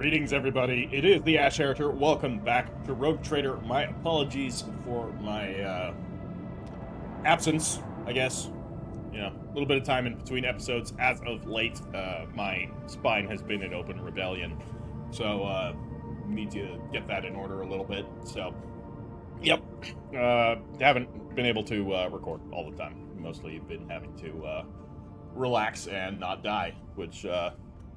Greetings, everybody. It is the Ash Heritor. Welcome back to Rogue Trader. My apologies for my absence, I guess. You know, a little bit of time in between episodes. As of late, my spine has been in open rebellion. So, need to get that in order a little bit. So, yep. Haven't been able to record all the time. Mostly been having to relax and not die, which,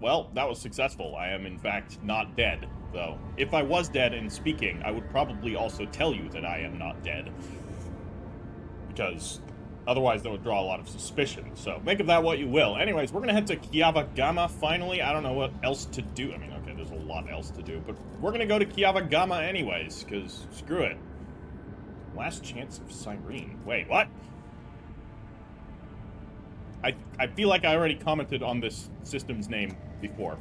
well, that was successful. I am, in fact, not dead, though. If I was dead and speaking, I would probably also tell you that I am not dead. Because otherwise that would draw a lot of suspicion. So make of that what you will. Anyways, we're going to head to Kiava Gamma, finally. I don't know what else to do. I mean, okay, there's a lot else to do. But we're going to go to Kiava Gamma anyways, because screw it. Last chance of Cyrene. Wait, what? I feel like I already commented on this system's name before,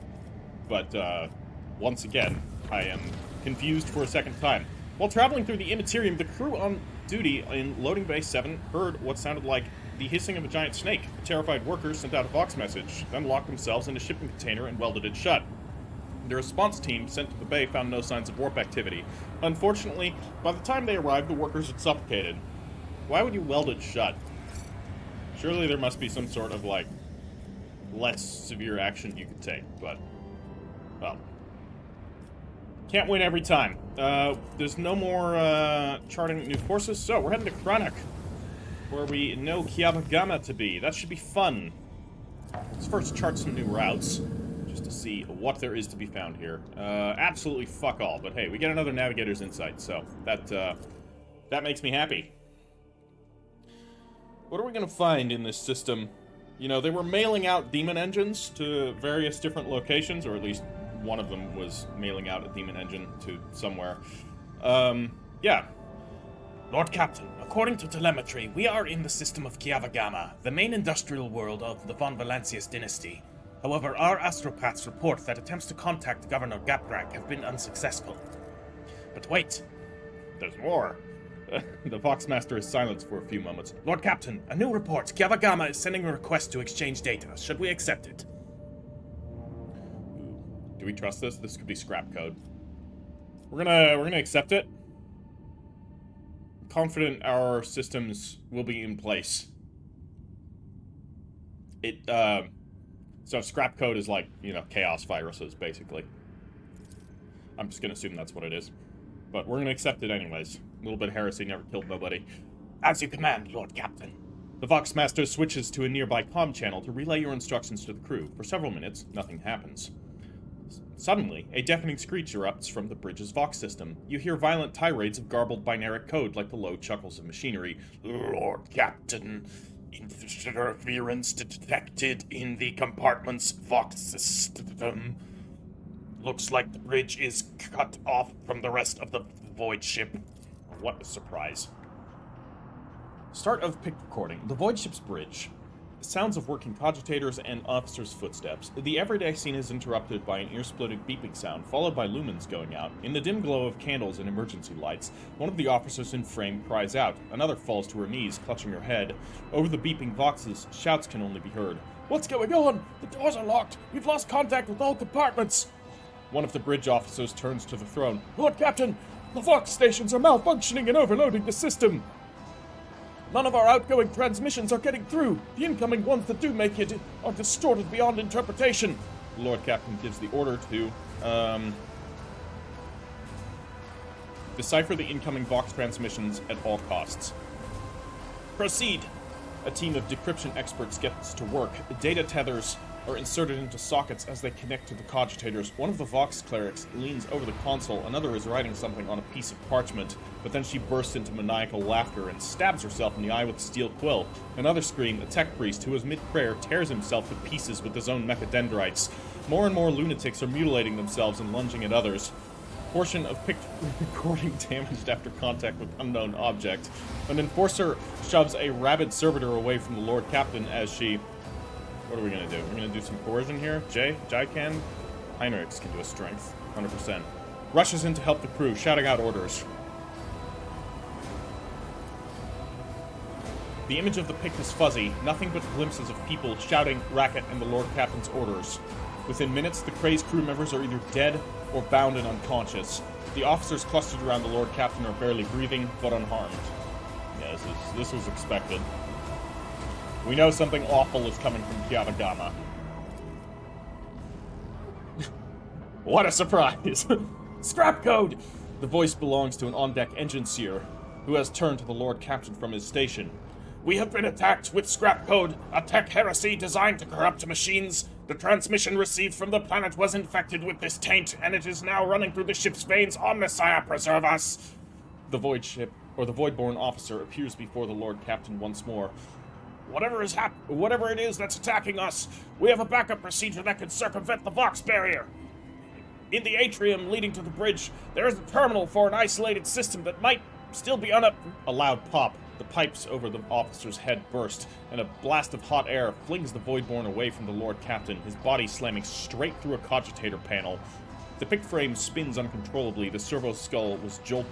but once again, I am confused for a second time. While traveling through the Immaterium, the crew on duty in Loading Bay 7 heard what sounded like the hissing of a giant snake. The terrified workers sent out a vox message, then locked themselves in a shipping container and welded it shut. The response team sent to the bay found no signs of warp activity. Unfortunately, by the time they arrived, the workers had suffocated. Why would you weld it shut? Surely there must be some sort of, like, less severe action you could take, but, well, can't win every time. There's no more, charting new courses, so we're heading to Kranach, where we know Kiava Gamma to be. That should be fun. Let's first chart some new routes, just to see what there is to be found here. Absolutely fuck all, but hey, we get another Navigator's Insight, so that makes me happy. What are we going to find in this system? You know, they were mailing out demon engines to various different locations, or at least one of them was mailing out a demon engine to somewhere. Yeah. Lord Captain, according to telemetry, we are in the system of Kiava Gamma, the main industrial world of the von Valancius dynasty. However, our astropaths report that attempts to contact Governor Gaprak have been unsuccessful. But wait, there's more. The Foxmaster is silenced for a few moments. Lord Captain, a new report. Kiava Gamma is sending a request to exchange data. Should we accept it? Do we trust this? This could be scrap code. We're gonna accept it. Confident our systems will be in place. So scrap code is like, you know, chaos viruses, basically. I'm just gonna assume that's what it is. But we're gonna accept it anyways. A little bit of heresy never killed nobody. As you command, Lord Captain. The Voxmaster switches to a nearby comm channel to relay your instructions to the crew. For several minutes, nothing happens. Suddenly, a deafening screech erupts from the bridge's Vox system. You hear violent tirades of garbled binaric code like the low chuckles of machinery. Lord Captain, interference detected in the compartment's Vox system. Looks like the bridge is cut off from the rest of the void ship. What a surprise. Start of pic recording. The void ship's bridge. Sounds of working cogitators and officers' footsteps. The everyday scene is interrupted by an ear-splitting beeping sound, followed by lumens going out. In the dim glow of candles and emergency lights, one of the officers in frame cries out. Another falls to her knees, clutching her head. Over the beeping voxes, shouts can only be heard. What's going on? The doors are locked. We've lost contact with all compartments. One of the bridge officers turns to the throne. Lord Captain, the Vox stations are malfunctioning and overloading the system. None of our outgoing transmissions are getting through. The incoming ones that do make it are distorted beyond interpretation. The Lord Captain gives the order to, decipher the incoming Vox transmissions at all costs. Proceed. A team of decryption experts gets to work. Data tethers are inserted into sockets as they connect to the cogitators. One of the Vox clerics leans over the console, another is writing something on a piece of parchment, but then she bursts into maniacal laughter and stabs herself in the eye with a steel quill. Another scream, a tech priest who is mid-prayer tears himself to pieces with his own mechadendrites. More and more lunatics are mutilating themselves and lunging at others. Portion of picked recording damaged after contact with unknown object. An enforcer shoves a rabid servitor away from the Lord Captain as she... What are we gonna do? We're gonna do some coercion here. Jai can. Heinrichs can do a strength. 100%. Rushes in to help the crew, shouting out orders. The image of the pick is fuzzy, nothing but glimpses of people shouting, racket, and the Lord Captain's orders. Within minutes, the crazed crew members are either dead, or bound and unconscious. The officers clustered around the Lord Captain are barely breathing, but unharmed. Yeah, this was expected. We know something awful is coming from Kiava Gamma. What a surprise! Scrap code! The voice belongs to an on-deck engine seer, who has turned to the Lord Captain from his station. We have been attacked with scrap code, a tech heresy designed to corrupt machines. The transmission received from the planet was infected with this taint, and it is now running through the ship's veins. Omnissiah, preserve us! The void ship, or the void-born officer, appears before the Lord Captain once more. Whatever it is that's attacking us, we have a backup procedure that could circumvent the Vox barrier. In the atrium leading to the bridge, there is a terminal for an isolated system that might still be A loud pop. The pipes over the officer's head burst, and a blast of hot air flings the Voidborn away from the Lord Captain, his body slamming straight through a cogitator panel. The pick frame spins uncontrollably. The servo skull was jolted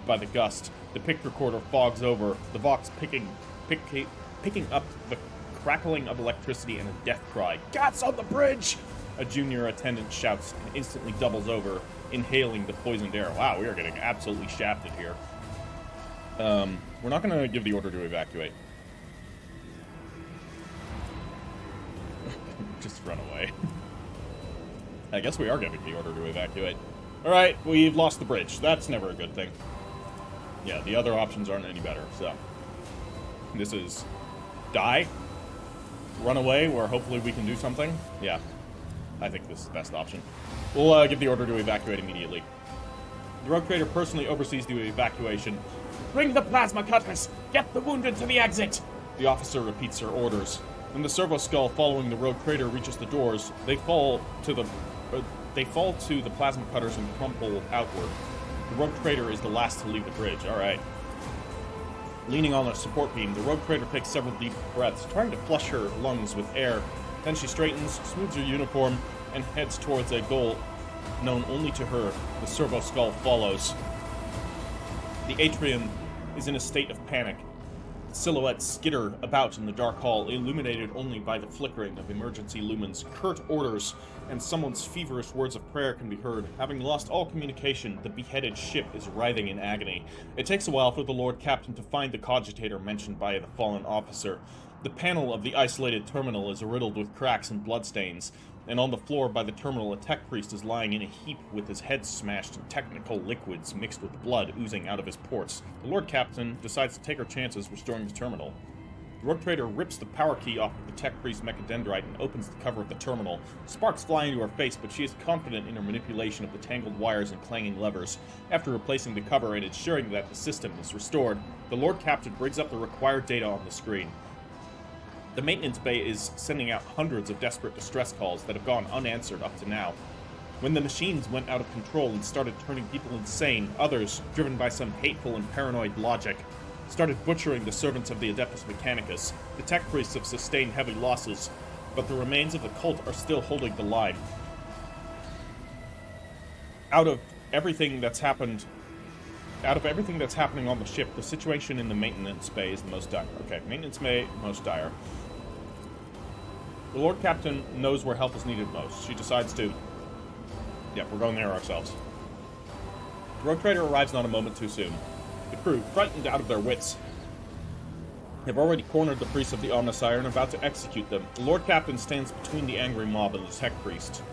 by the gust. The pick recorder fogs over, the Vox picking up the crackling of electricity and a death cry. Gats on the bridge! A junior attendant shouts and instantly doubles over, inhaling the poisoned air. Wow, we are getting absolutely shafted here. We're not going to give the order to evacuate. Just run away. I guess we are giving the order to evacuate. Alright, we've lost the bridge. That's never a good thing. Yeah, the other options aren't any better, so. This is die, run away, where hopefully we can do something. Yeah, I think this is the best option. We'll give the order to evacuate immediately. The rogue trader personally oversees the evacuation. Bring the plasma cutters! Get the wounded to the exit! The officer repeats her orders. When the servo skull following the rogue trader reaches the doors, they fall to the plasma cutters and crumple outward. The rogue trader is the last to leave the bridge. All right. Leaning on a support beam, the rogue trader takes several deep breaths, trying to flush her lungs with air. Then she straightens, smooths her uniform, and heads towards a goal known only to her. The servo skull follows. The atrium is in a state of panic. Silhouettes skitter about in the dark hall, illuminated only by the flickering of emergency lumens. Curt orders and someone's feverish words of prayer can be heard. Having lost all communication, the beheaded ship is writhing in agony. It takes a while for the Lord Captain to find the cogitator mentioned by the fallen officer. The panel of the isolated terminal is riddled with cracks and bloodstains, and on the floor by the terminal a tech priest is lying in a heap with his head smashed and technical liquids mixed with blood oozing out of his ports. The Lord Captain decides to take her chances restoring the terminal. The rogue trader rips the power key off of the tech priest mechadendrite and opens the cover of the terminal. Sparks fly into her face, but she is confident in her manipulation of the tangled wires and clanging levers. After replacing the cover and ensuring that the system is restored, the Lord Captain brings up the required data on the screen. The maintenance bay is sending out hundreds of desperate distress calls that have gone unanswered up to now. When the machines went out of control and started turning people insane, others, driven by some hateful and paranoid logic, started butchering the servants of the Adeptus Mechanicus. The tech priests have sustained heavy losses, but the remains of the cult are still holding the line. Out of everything that's happening on the ship, the situation in the maintenance bay is the most dire. Okay, maintenance bay, most dire. The Lord Captain knows where help is needed most. She decides to... Yeah, we're going there ourselves. The rogue trader arrives not a moment too soon. The crew, frightened out of their wits, have already cornered the priests of the Omnissiah and are about to execute them. The Lord Captain stands between the angry mob and the tech priest,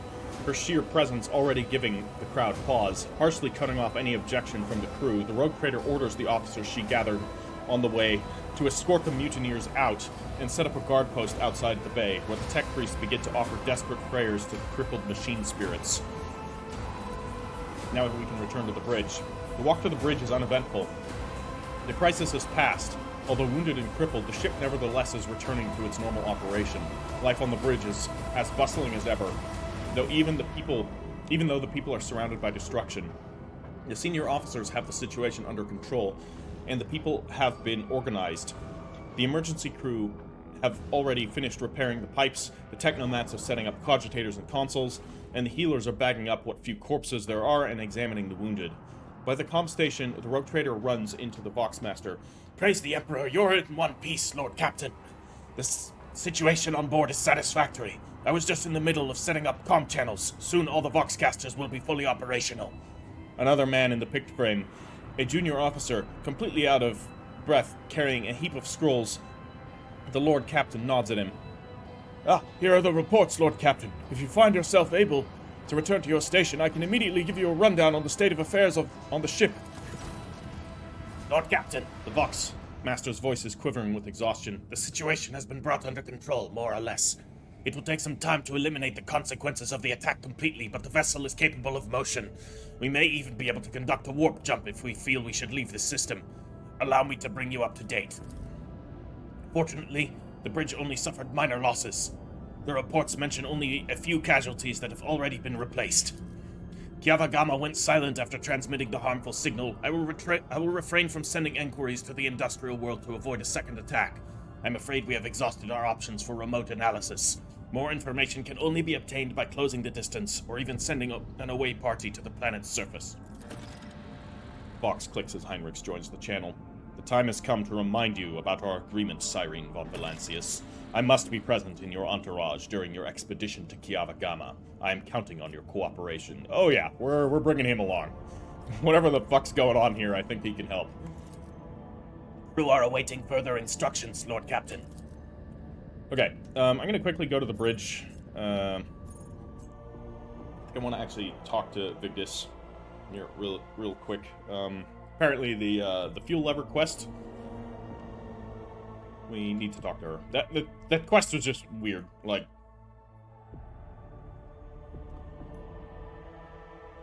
her sheer presence already giving the crowd pause. Harshly cutting off any objection from the crew, the rogue trader orders the officers she gathered on the way to escort the mutineers out and set up a guard post outside the bay, where the tech priests begin to offer desperate prayers to the crippled machine spirits. Now we can return to the bridge. The walk to the bridge is uneventful. The crisis has passed. Although wounded and crippled, the ship nevertheless is returning to its normal operation. Life on the bridge is as bustling as ever, even though the people are surrounded by destruction. The senior officers have the situation under control, and the people have been organized. The emergency crew have already finished repairing the pipes, the technomats are setting up cogitators and consoles, and the healers are bagging up what few corpses there are and examining the wounded. By the comm station, the rogue trader runs into the Voxmaster. Praise the Emperor, you're in one piece, Lord Captain. The situation on board is satisfactory. I was just in the middle of setting up comm channels. Soon all the Voxcasters will be fully operational. Another man in the picked frame, a junior officer, completely out of breath, carrying a heap of scrolls. The Lord Captain nods at him. Ah, here are the reports, Lord Captain. If you find yourself able to return to your station, I can immediately give you a rundown on the state of affairs on the ship. Lord Captain, The Vox Master's voice is quivering with exhaustion. the situation has been brought under control, more or less. It will take some time to eliminate the consequences of the attack completely, but the vessel is capable of motion. We may even be able to conduct a warp jump if we feel we should leave the system. Allow me to bring you up to date. Fortunately, the bridge only suffered minor losses. The reports mention only a few casualties that have already been replaced. Kiava Gamma went silent after transmitting the harmful signal. I will refrain from sending enquiries to the industrial world to avoid a second attack. I'm afraid we have exhausted our options for remote analysis. More information can only be obtained by closing the distance, or even sending an away party to the planet's surface. Vox clicks as Heinrichs joins the channel. The time has come to remind you about our agreement, Cyrene von Valancius. I must be present in your entourage during your expedition to Kiava Gamma. I am counting on your cooperation. Oh yeah, we're bringing him along. Whatever the fuck's going on here, I think he can help. You are awaiting further instructions, Lord Captain. Okay, I'm gonna quickly go to the bridge. I think I want to actually talk to Vigdis here real quick. Apparently the fuel lever quest. We need to talk to her. That quest was just weird. Like,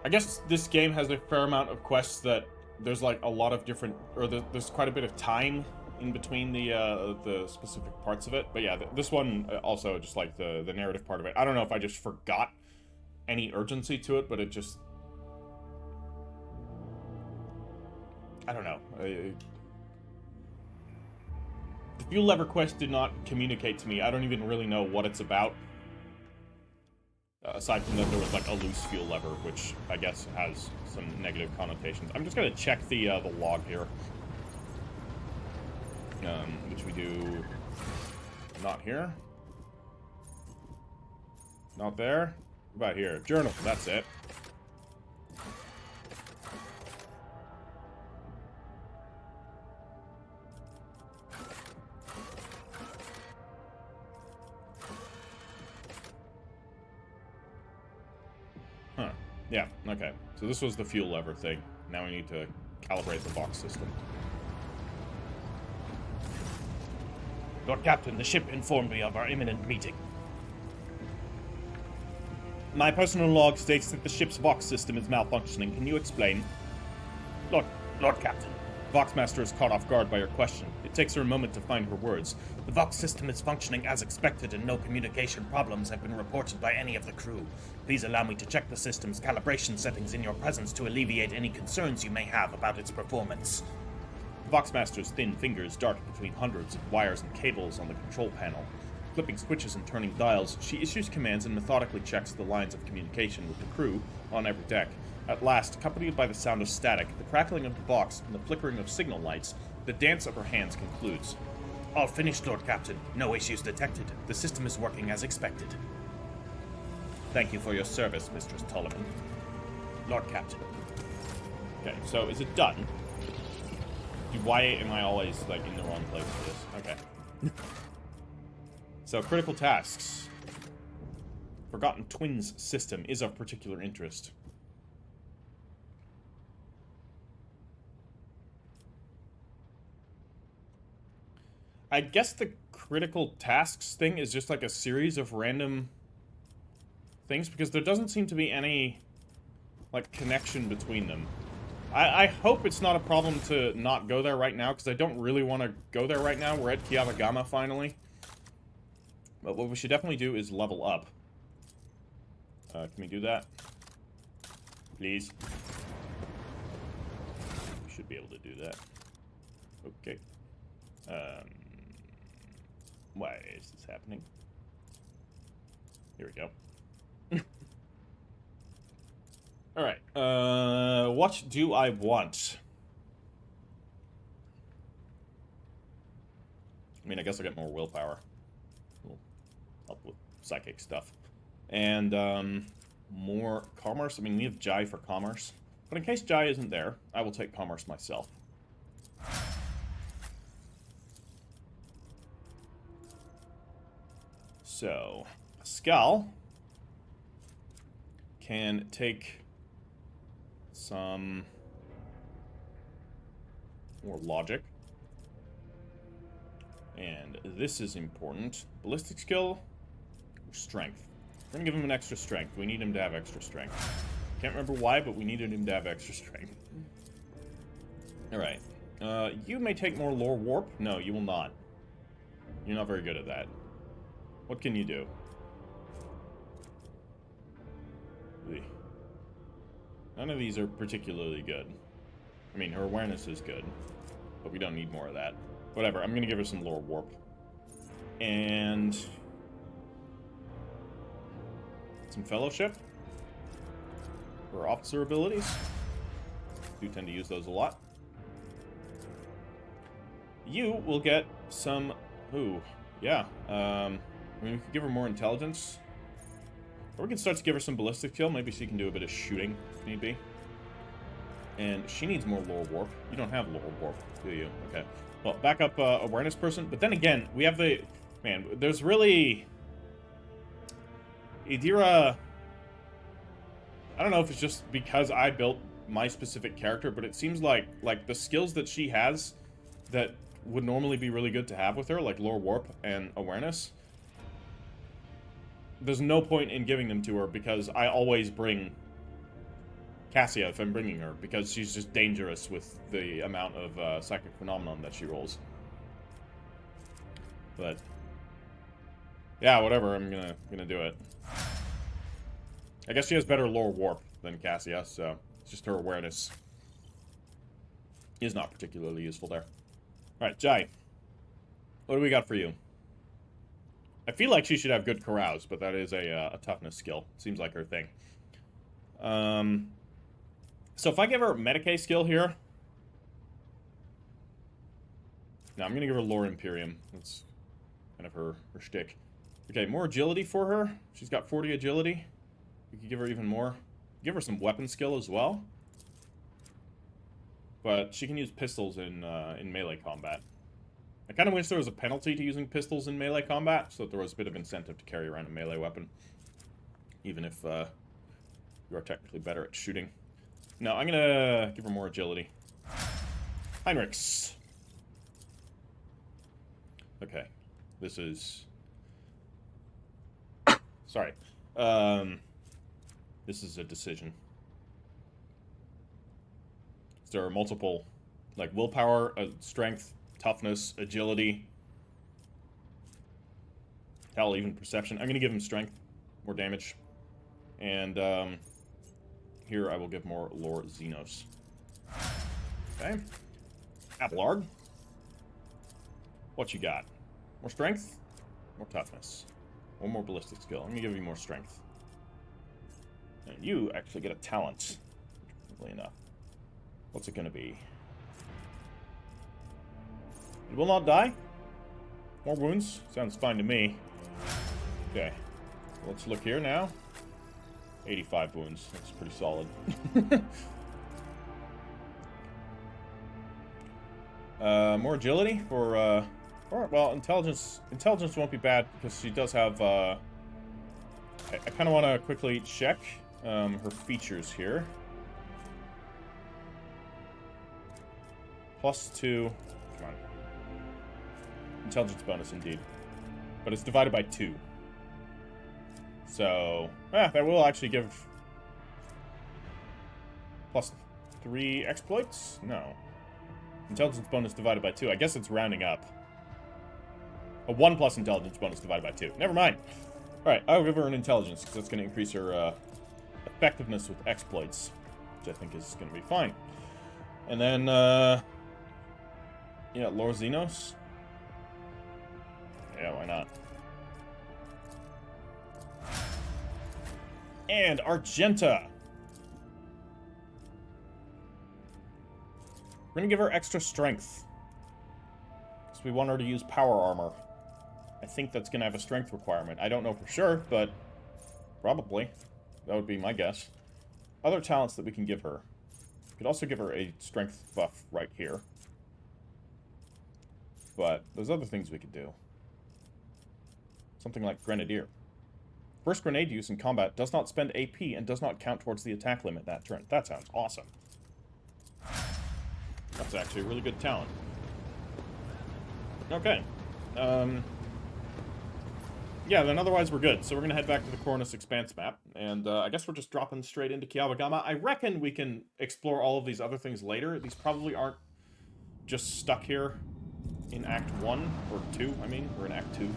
I guess this game has a fair amount of quests that there's like a lot of different, or there's quite a bit of time in between the specific parts of it. But yeah, this one also just like the narrative part of it. I don't know if I just forgot any urgency to it, but it just, I don't know. The fuel lever quest did not communicate to me. I don't even really know what it's about. Aside from that there was like a loose fuel lever, which I guess has some negative connotations. I'm just gonna check the log here. Which we do not here. Not there. What about here? Journal, that's it. Huh. Yeah, okay. So this was the fuel lever thing. Now we need to calibrate the box system. Lord Captain, the ship informed me of our imminent meeting. My personal log states that the ship's Vox system is malfunctioning. Can you explain? Lord Captain, Voxmaster is caught off guard by your question. It takes her a moment to find her words. the Vox system is functioning as expected and no communication problems have been reported by any of the crew. Please allow me to check the system's calibration settings in your presence to alleviate any concerns you may have about its performance. Voxmaster's thin fingers dart between hundreds of wires and cables on the control panel. Flipping switches and turning dials, she issues commands and methodically checks the lines of communication with the crew on every deck. At last, accompanied by the sound of static, the crackling of the box, and the flickering of signal lights, the dance of her hands concludes. All finished, Lord Captain. No issues detected. The system is working as expected. Thank you for your service, Mistress Tolliman. Lord Captain. Okay, so is it done? Why am I always, like, in the wrong place for this? Okay. So, critical tasks. Forgotten Twins system is of particular interest. I guess the critical tasks thing is just like a series of random things, because there doesn't seem to be any, like, connection between them. I hope it's not a problem to not go there right now, because I don't really want to go there right now. We're at Kiava Gamma, finally. But what we should definitely do is level up. Can we do that? Please. We should be able to do that. Okay. Why is this happening? Here we go. Alright, what do I want? I mean, I guess I'll get more willpower. Will help with psychic stuff. And more commerce. I mean, we have Jai for commerce. But in case Jai isn't there, I will take commerce myself. So, Pascal can take some more logic. And this is important. Ballistic skill, strength. We're gonna give him an extra strength. We need him to have extra strength. Can't remember why, but we needed him to have extra strength. Alright. You may take more lore warp. No, you will not. You're not very good at that. What can you do? None of these are particularly good. I mean, her awareness is good, but we don't need more of that. Whatever, I'm going to give her some lore warp. And some fellowship. For officer abilities. Do tend to use those a lot. You will get some... Ooh, yeah. I mean, we could give her more intelligence. Or we can start to give her some ballistic skill. Maybe she can do a bit of shooting, if need be. And she needs more lore warp. You don't have lore warp, do you? Okay. Well, back up awareness person. But then again, we have the... Man, there's really... Idira... I don't know if it's just because I built my specific character, but it seems like the skills that she has that would normally be really good to have with her, like lore warp and awareness, there's no point in giving them to her because I always bring Cassia if I'm bringing her, because she's just dangerous with the amount of psychic phenomenon that she rolls. But yeah, whatever, I'm gonna do it. I guess she has better lore warp than Cassia, so it's just her awareness is not particularly useful there. Alright, Jai. What do we got for you? I feel like she should have good carouse, but that is a toughness skill. Seems like her thing. So if I give her Medicae skill here... No, I'm going to give her Lore Imperium. That's kind of her shtick. Okay, more agility for her. She's got 40 agility. We could give her even more. Give her some weapon skill as well. But she can use pistols in melee combat. I kind of wish there was a penalty to using pistols in melee combat, so that there was a bit of incentive to carry around a melee weapon. Even if you are technically better at shooting. No, I'm gonna give her more agility. Heinrichs. Okay. This is... Sorry. This is a decision. There are multiple, like, willpower, strength, toughness, agility. Hell, even perception. I'm going to give him strength. More damage. And, here I will give more Lore Xenos. Okay. Abelard. What you got? More strength? More toughness. One more ballistic skill. I'm going to give you more strength. And you actually get a talent. Interestingly enough. What's it going to be? It will not die? More wounds? Sounds fine to me. Okay. Let's look here now. 85 wounds. That's pretty solid. More agility for, well, intelligence. Intelligence won't be bad because she does have, I kind of want to quickly check her features here. +2. Come on. Intelligence bonus, indeed. But it's divided by 2. So, that will actually give... +3 exploits? No. Intelligence bonus divided by 2. I guess it's rounding up. A 1 plus intelligence bonus divided by 2. Never mind. Alright, I'll give her an intelligence, because that's going to increase her effectiveness with exploits. Which I think is going to be fine. And then, yeah, Lore Xenos. Yeah, why not? And Argenta. We're gonna give her extra strength. Because we want her to use power armor. I think that's going to have a strength requirement. I don't know for sure, but probably. That would be my guess. Other talents that we can give her. We could also give her a strength buff right here. But there's other things we could do. Something like Grenadier. First grenade use in combat does not spend AP and does not count towards the attack limit that turn. That sounds awesome. That's actually a really good talent. Okay. Yeah, then otherwise we're good. So we're going to head back to the Cornus Expanse map. And I guess we're just dropping straight into Kiava Gamma. I reckon we can explore all of these other things later. These probably aren't just stuck here in Act 1, or 2, I mean. We're in Act 2.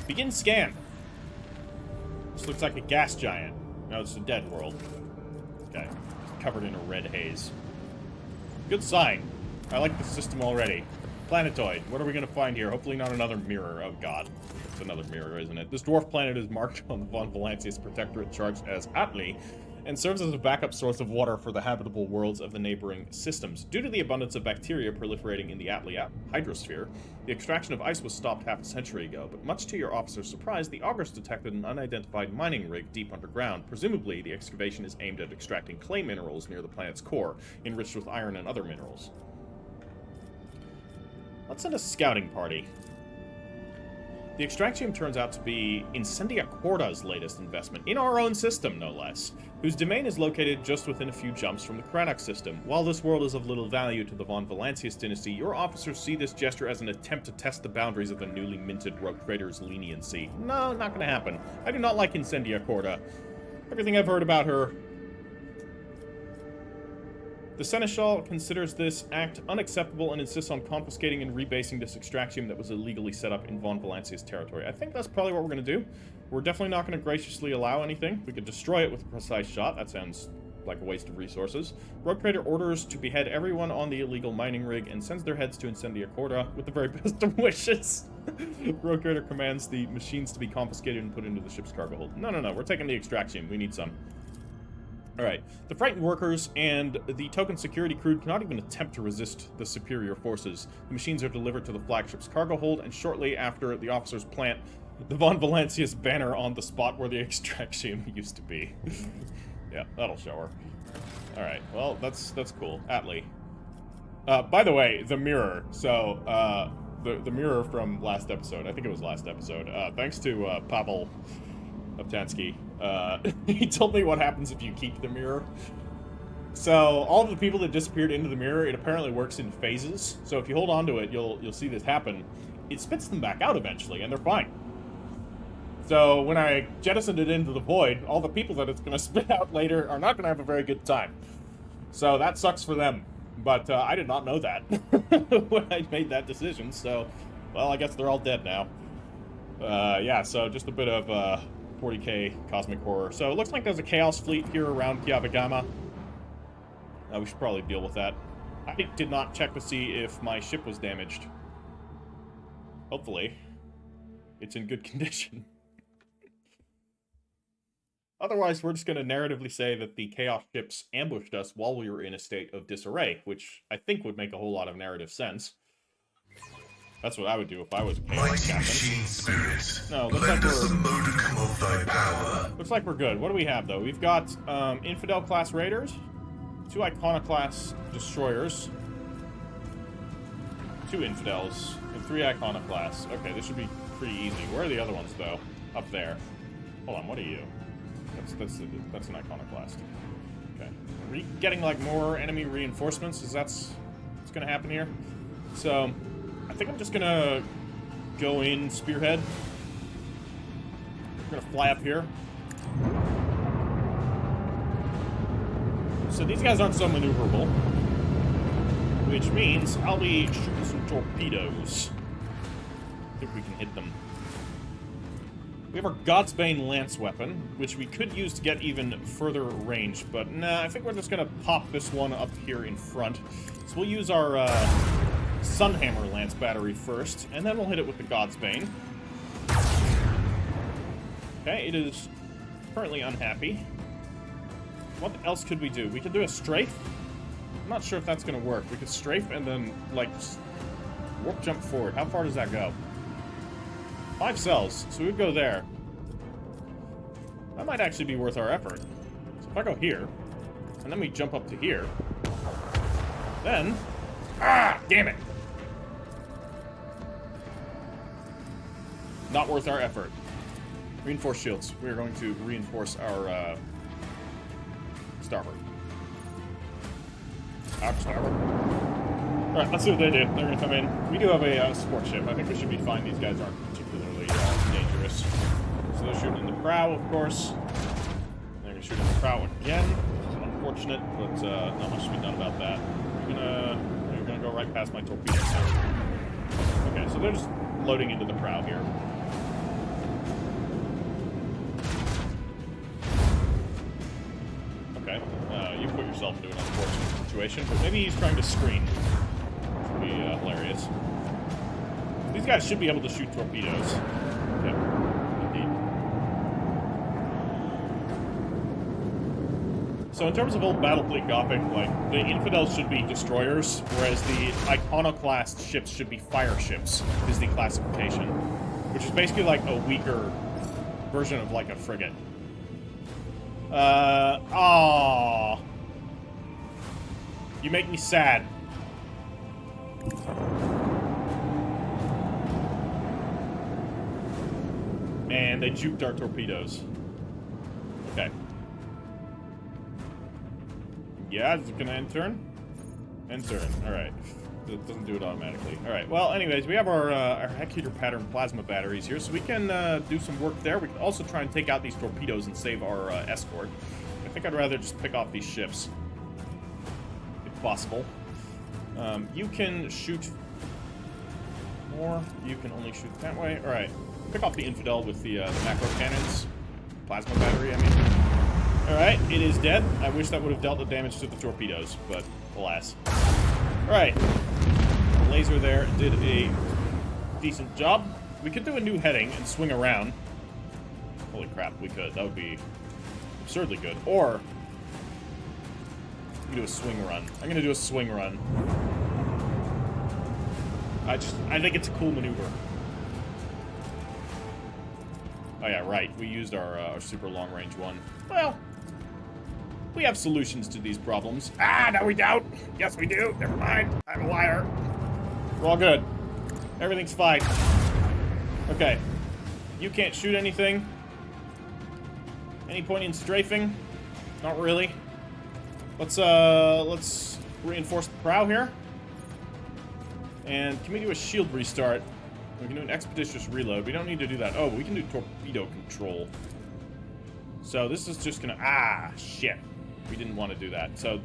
Begin scan. This looks like a gas giant. No, it's a dead world. Okay. Covered in a red haze. Good sign. I like the system already. Planetoid. What are we going to find here? Hopefully not another mirror. Oh god. It's another mirror, isn't it? This dwarf planet is marked on the Von Valancius Protectorate charged as Atli, and serves as a backup source of water for the habitable worlds of the neighboring systems. Due to the abundance of bacteria proliferating in the Atli hydrosphere, the extraction of ice was stopped half a century ago, but much to your officer's surprise, the augurs detected an unidentified mining rig deep underground. Presumably, the excavation is aimed at extracting clay minerals near the planet's core, enriched with iron and other minerals. Let's send a scouting party. The extraction turns out to be Incendia Corda's latest investment, in our own system, no less, whose domain is located just within a few jumps from the Kranok system. While this world is of little value to the Von Valancius dynasty, your officers see this gesture as an attempt to test the boundaries of the newly minted rogue trader's leniency. No, not gonna happen. I do not like Incendia Corda. Everything I've heard about her... The Seneschal considers this act unacceptable and insists on confiscating and rebasing this extraction that was illegally set up in Von Valancius territory. I think that's probably what we're going to do. We're definitely not going to graciously allow anything. We could destroy it with a precise shot. That sounds like a waste of resources. Rogue Trader orders to behead everyone on the illegal mining rig and sends their heads to Incendia Corda with the very best of wishes. Rogue Trader commands the machines to be confiscated and put into the ship's cargo hold. No, we're taking the extraction. We need some. Alright, the frightened workers and the token security crew cannot even attempt to resist the superior forces. The machines are delivered to the flagship's cargo hold, and shortly after the officers plant the Von Valancius banner on the spot where the extraction used to be. Yeah, that'll show her. Alright, well, that's cool. Atli. By the way, the mirror. So, the mirror from last episode. I think it was last episode. Thanks to Pavel Optansky. He told me what happens if you keep the mirror. So all of the people that disappeared into the mirror, it apparently works in phases. So if you hold on to it, you'll see this happen. It spits them back out eventually, and they're fine. So when I jettisoned it into the void, all the people that it's going to spit out later are not going to have a very good time. So that sucks for them. But I did not know that when I made that decision. So, well, I guess they're all dead now. Yeah, so just a bit of 40k cosmic horror. So it looks like there's a chaos fleet here around Kiava Gamma. We should probably deal with that. I did not check to see if my ship was damaged. Hopefully, it's in good condition. Otherwise, we're just going to narratively say that the chaos ships ambushed us while we were in a state of disarray, which I think would make a whole lot of narrative sense. That's what I would do if I was a chaos captain. Machine spirit, no, looks like us the modicum of thy power. Looks like we're good. What do we have, though? We've got Infidel-class raiders, 2 Icona-class destroyers, 2 Infidels, and 3 Icona-class. Okay, this should be pretty easy. Where are the other ones, though? Up there. Hold on, what are you? That's an Icona-class. Okay. Are we getting, like, more enemy reinforcements? Is that's what's gonna happen here? So... I think I'm just gonna go in spearhead. We're gonna fly up here. So these guys aren't so maneuverable, which means I'll be shooting some torpedoes. I think we can hit them. We have our Godsbane lance weapon, which we could use to get even further range, but nah, I think we're just gonna pop this one up here in front. So we'll use our Sunhammer lance battery first, and then we'll hit it with the Godsbane. Okay, it is currently unhappy. What else could we do? We could do a strafe. I'm not sure if that's going to work. We could strafe and then, like, Warp jump forward. How far does that go? 5 cells, so we'd go there. That might actually be worth our effort. So if I go here, and then we jump up to here, then... Ah! Damn it! Not worth our effort. Reinforce shields. We are going to reinforce our, starboard. Our starboard. Alright, let's see what they do. They're gonna come in. We do have a support ship. I think we should be fine. These guys aren't particularly dangerous. So they're shooting in the prow, of course. They're gonna shoot in the prow again. It's unfortunate, but not much to be done about that. We're gonna go right past my torpedoes. Okay, so they're just loading into the prow here. Okay, you put yourself into an unfortunate situation, but maybe he's trying to screen. Which would be hilarious. These guys should be able to shoot torpedoes. Okay, indeed. So in terms of old Battlefleet Gothic, like, the Infidels should be destroyers, whereas the Iconoclast ships should be fire ships, is the classification. Which is basically like a weaker version of like a frigate. Aww. You make me sad. Man, they juked our torpedoes. Okay. Yeah, is it gonna end turn? End turn. Alright. It doesn't do it automatically. Alright, well, anyways, we have our Heritor pattern plasma batteries here, so we can do some work there. We can also try and take out these torpedoes and save our escort. I think I'd rather just pick off these ships, if possible. You can shoot more. You can only shoot that way. Alright, pick off the Infidel with the macro cannons. Plasma battery, I mean. Alright, it is dead. I wish that would have dealt the damage to the torpedoes, but alas. Alright. The laser there did a decent job. We could do a new heading and swing around. Holy crap, we could. That would be absurdly good. Or we can do a swing run. I'm gonna do a swing run. I think it's a cool maneuver. Oh yeah, right. We used our super long range one. Well, we have solutions to these problems. Ah, no we don't. Yes we do. Never mind. I'm a liar. We're all good. Everything's fine. Okay. You can't shoot anything. Any point in strafing? Not really. Let's reinforce the prow here. And can we do a shield restart? We can do an expeditious reload. We don't need to do that. Oh, we can do torpedo control. So this is just gonna... Ah, shit. We didn't want to do that. So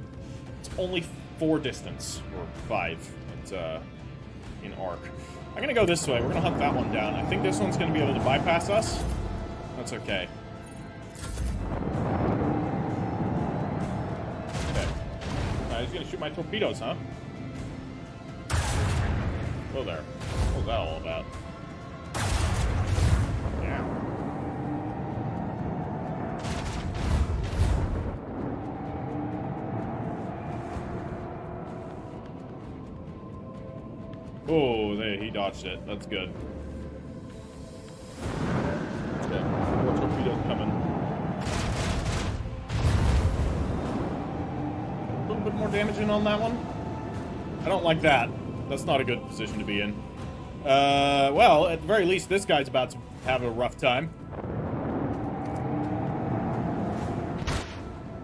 it's only 4 distance, or 5. It's in arc. I'm gonna go this way. We're gonna hunt that one down. I think this one's gonna be able to bypass us. That's okay. Okay. He's gonna shoot my torpedoes, huh? Oh there. What was that all about? Yeah. Oh, he dodged it. That's good. Okay, more torpedoes coming. A little bit more damage in on that one. I don't like that. That's not a good position to be in. Well, at the very least, this guy's about to have a rough time.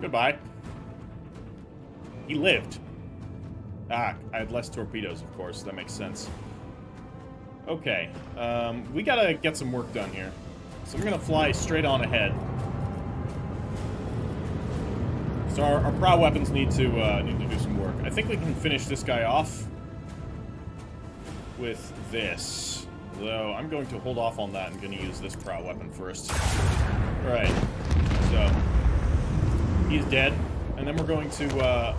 Goodbye. He lived. Ah, I had less torpedoes, of course. That makes sense. Okay. We gotta get some work done here. So I'm gonna fly straight on ahead. So our prow weapons need to do some work. I think we can finish this guy off with this. Though I'm going to hold off on that. I'm going to use this prow weapon first. Alright. So he's dead. And then we're going to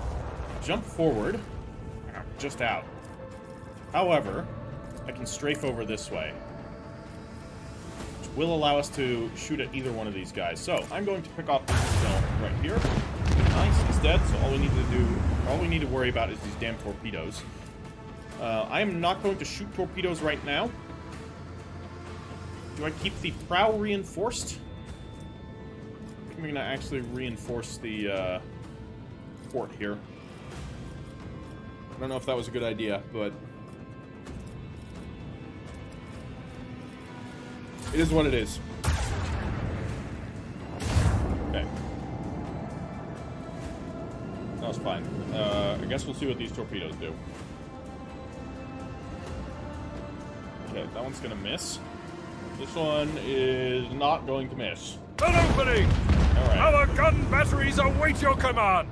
jump forward. Just out. However, I can strafe over this way, which will allow us to shoot at either one of these guys. So I'm going to pick off this cell right here. Nice, he's dead. So all we need to worry about is these damn torpedoes. I am not going to shoot torpedoes right now. Do I keep the prow reinforced? I think I'm going to actually reinforce the port here. I don't know if that was a good idea, but it is what it is. Okay. That was fine. I guess we'll see what these torpedoes do. Okay, that one's gonna miss. This one is not going to miss. An opening! Alright. Our gun batteries await your command!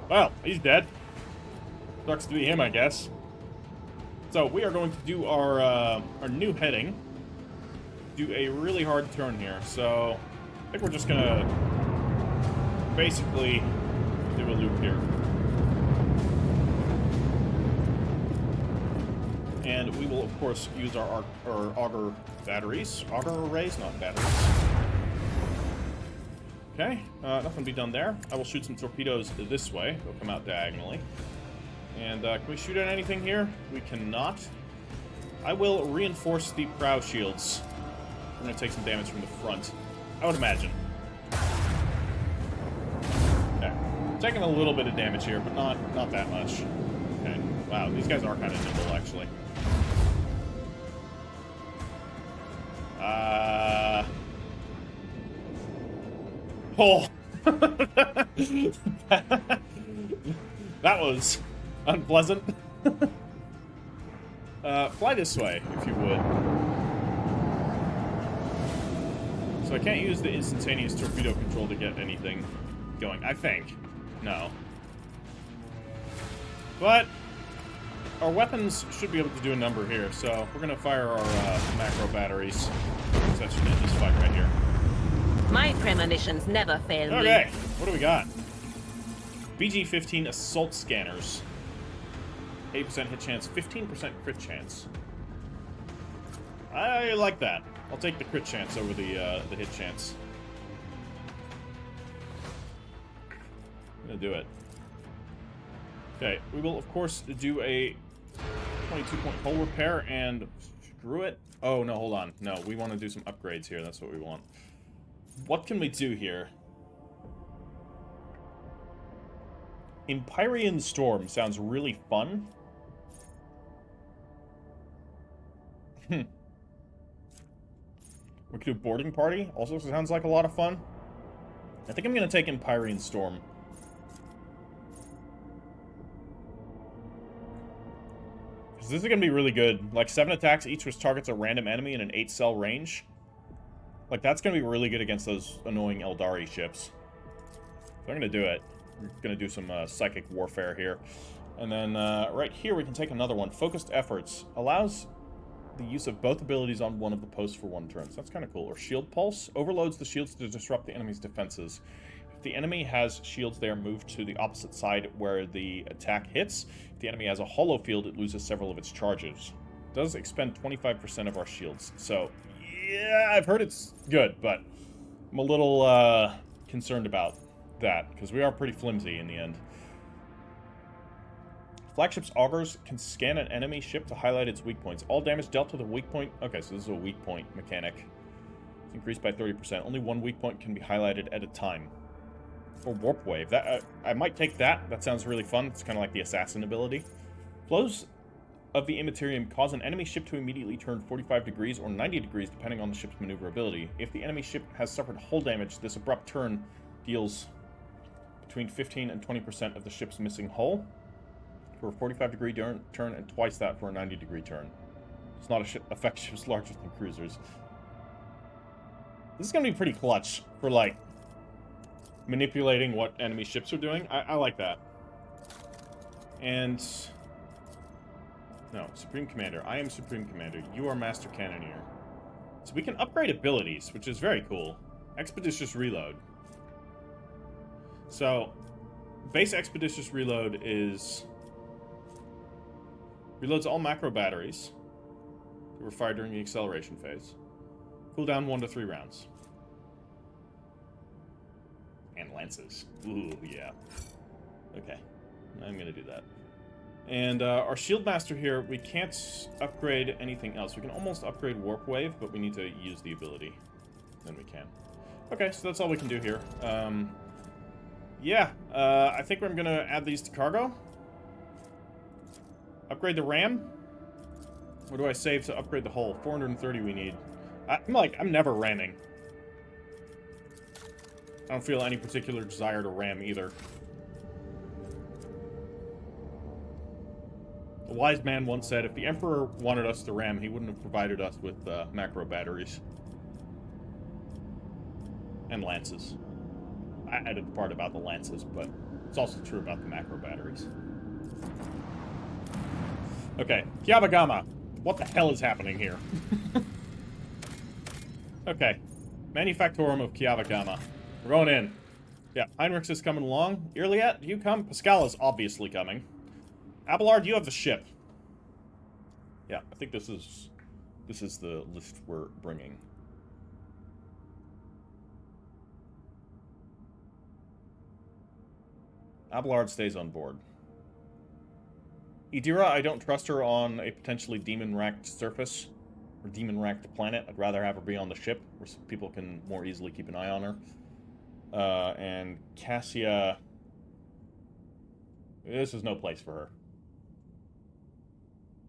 Well, he's dead. Sucks to be him, I guess. So, we are going to do our new heading. Do a really hard turn here. So, I think we're just gonna basically do a loop here. And we will, of course, use our auger batteries. Auger arrays, not batteries. Okay, nothing to be done there. I will shoot some torpedoes this way. They'll come out diagonally. And can we shoot at anything here? We cannot. I will reinforce the prow shields. We're going to take some damage from the front, I would imagine. Okay, taking a little bit of damage here, but not that much. Okay, wow, these guys are kind of nimble, actually. Oh! That was unpleasant. Fly this way, if you would. So I can't use the instantaneous torpedo control to get anything going, I think. No. But our weapons should be able to do a number here, so we're going to fire our macro batteries. That should end this fight right here. My premonitions never fail me. Okay, what do we got? BG-15 assault scanners. 8% hit chance, 15% crit chance. I like that. I'll take the crit chance over the hit chance. I'm gonna do it. Okay, we will of course do a 22-point hull repair and screw it. Oh no, hold on. No, we want to do some upgrades here. That's what we want. What can we do here? Empyrean Storm sounds really fun. We could do Boarding Party. Also sounds like a lot of fun. I think I'm going to take Empyrean Storm. Because this is going to be really good. Like, 7 attacks each which targets a random enemy in an 8-cell range. Like, that's going to be really good against those annoying Eldari ships. So I'm going to do it. We're going to do some psychic warfare here. And then right here we can take another one. Focused Efforts. Allows the use of both abilities on one of the posts for 1 turn. So that's kind of cool. Or Shield Pulse. Overloads the shields to disrupt the enemy's defenses. If the enemy has shields, they are moved to the opposite side where the attack hits. If the enemy has a hollow field, it loses several of its charges. It does expend 25% of our shields. So, yeah, I've heard it's good, but I'm a little concerned about that, because we are pretty flimsy in the end. Flagship's augers can scan an enemy ship to highlight its weak points. All damage dealt to the weak point... Okay, so this is a weak point mechanic. It's increased by 30%. Only one weak point can be highlighted at a time. Or Warp Wave. That I might take that. That sounds really fun. It's kind of like the Assassin ability. Flows of the Immaterium cause an enemy ship to immediately turn 45 degrees or 90 degrees, depending on the ship's maneuverability. If the enemy ship has suffered hull damage, this abrupt turn deals between 15 and 20% of the ship's missing hull for a 45-degree turn, and twice that for a 90-degree turn. It's not affect ships larger than cruisers. This is going to be pretty clutch for, like, manipulating what enemy ships are doing. I like that. And... no, Supreme Commander. I am Supreme Commander. You are Master Cannoneer. So we can upgrade abilities, which is very cool. Expeditious Reload. So, base Expeditious Reload is... reloads all macro batteries that were fired during the acceleration phase. Cooldown 1 to 3 rounds. And lances. Ooh, yeah. Okay. I'm gonna do that. And our shield master here, we can't upgrade anything else. We can almost upgrade warp wave, but we need to use the ability. Then we can. Okay, so that's all we can do here. I think I'm gonna add these to cargo. Upgrade the RAM. What do I save to upgrade the hull? 430 we need. I'm never ramming. I don't feel any particular desire to ram either. A wise man once said, if the Emperor wanted us to ram, he wouldn't have provided us with macro batteries. And lances. I added the part about the lances, but it's also true about the macro batteries. Okay, Kiava Gamma. What the hell is happening here? Okay. Manufactorum of Kiava Gamma. We're going in. Yeah, Heinrichs is coming along. Irliet, do you come? Pascal is obviously coming. Abelard, you have the ship. Yeah, I think this is the list we're bringing. Abelard stays on board. Idira, I don't trust her on a potentially demon-racked surface, or demon-racked planet. I'd rather have her be on the ship, where people can more easily keep an eye on her. And Cassia... This is no place for her.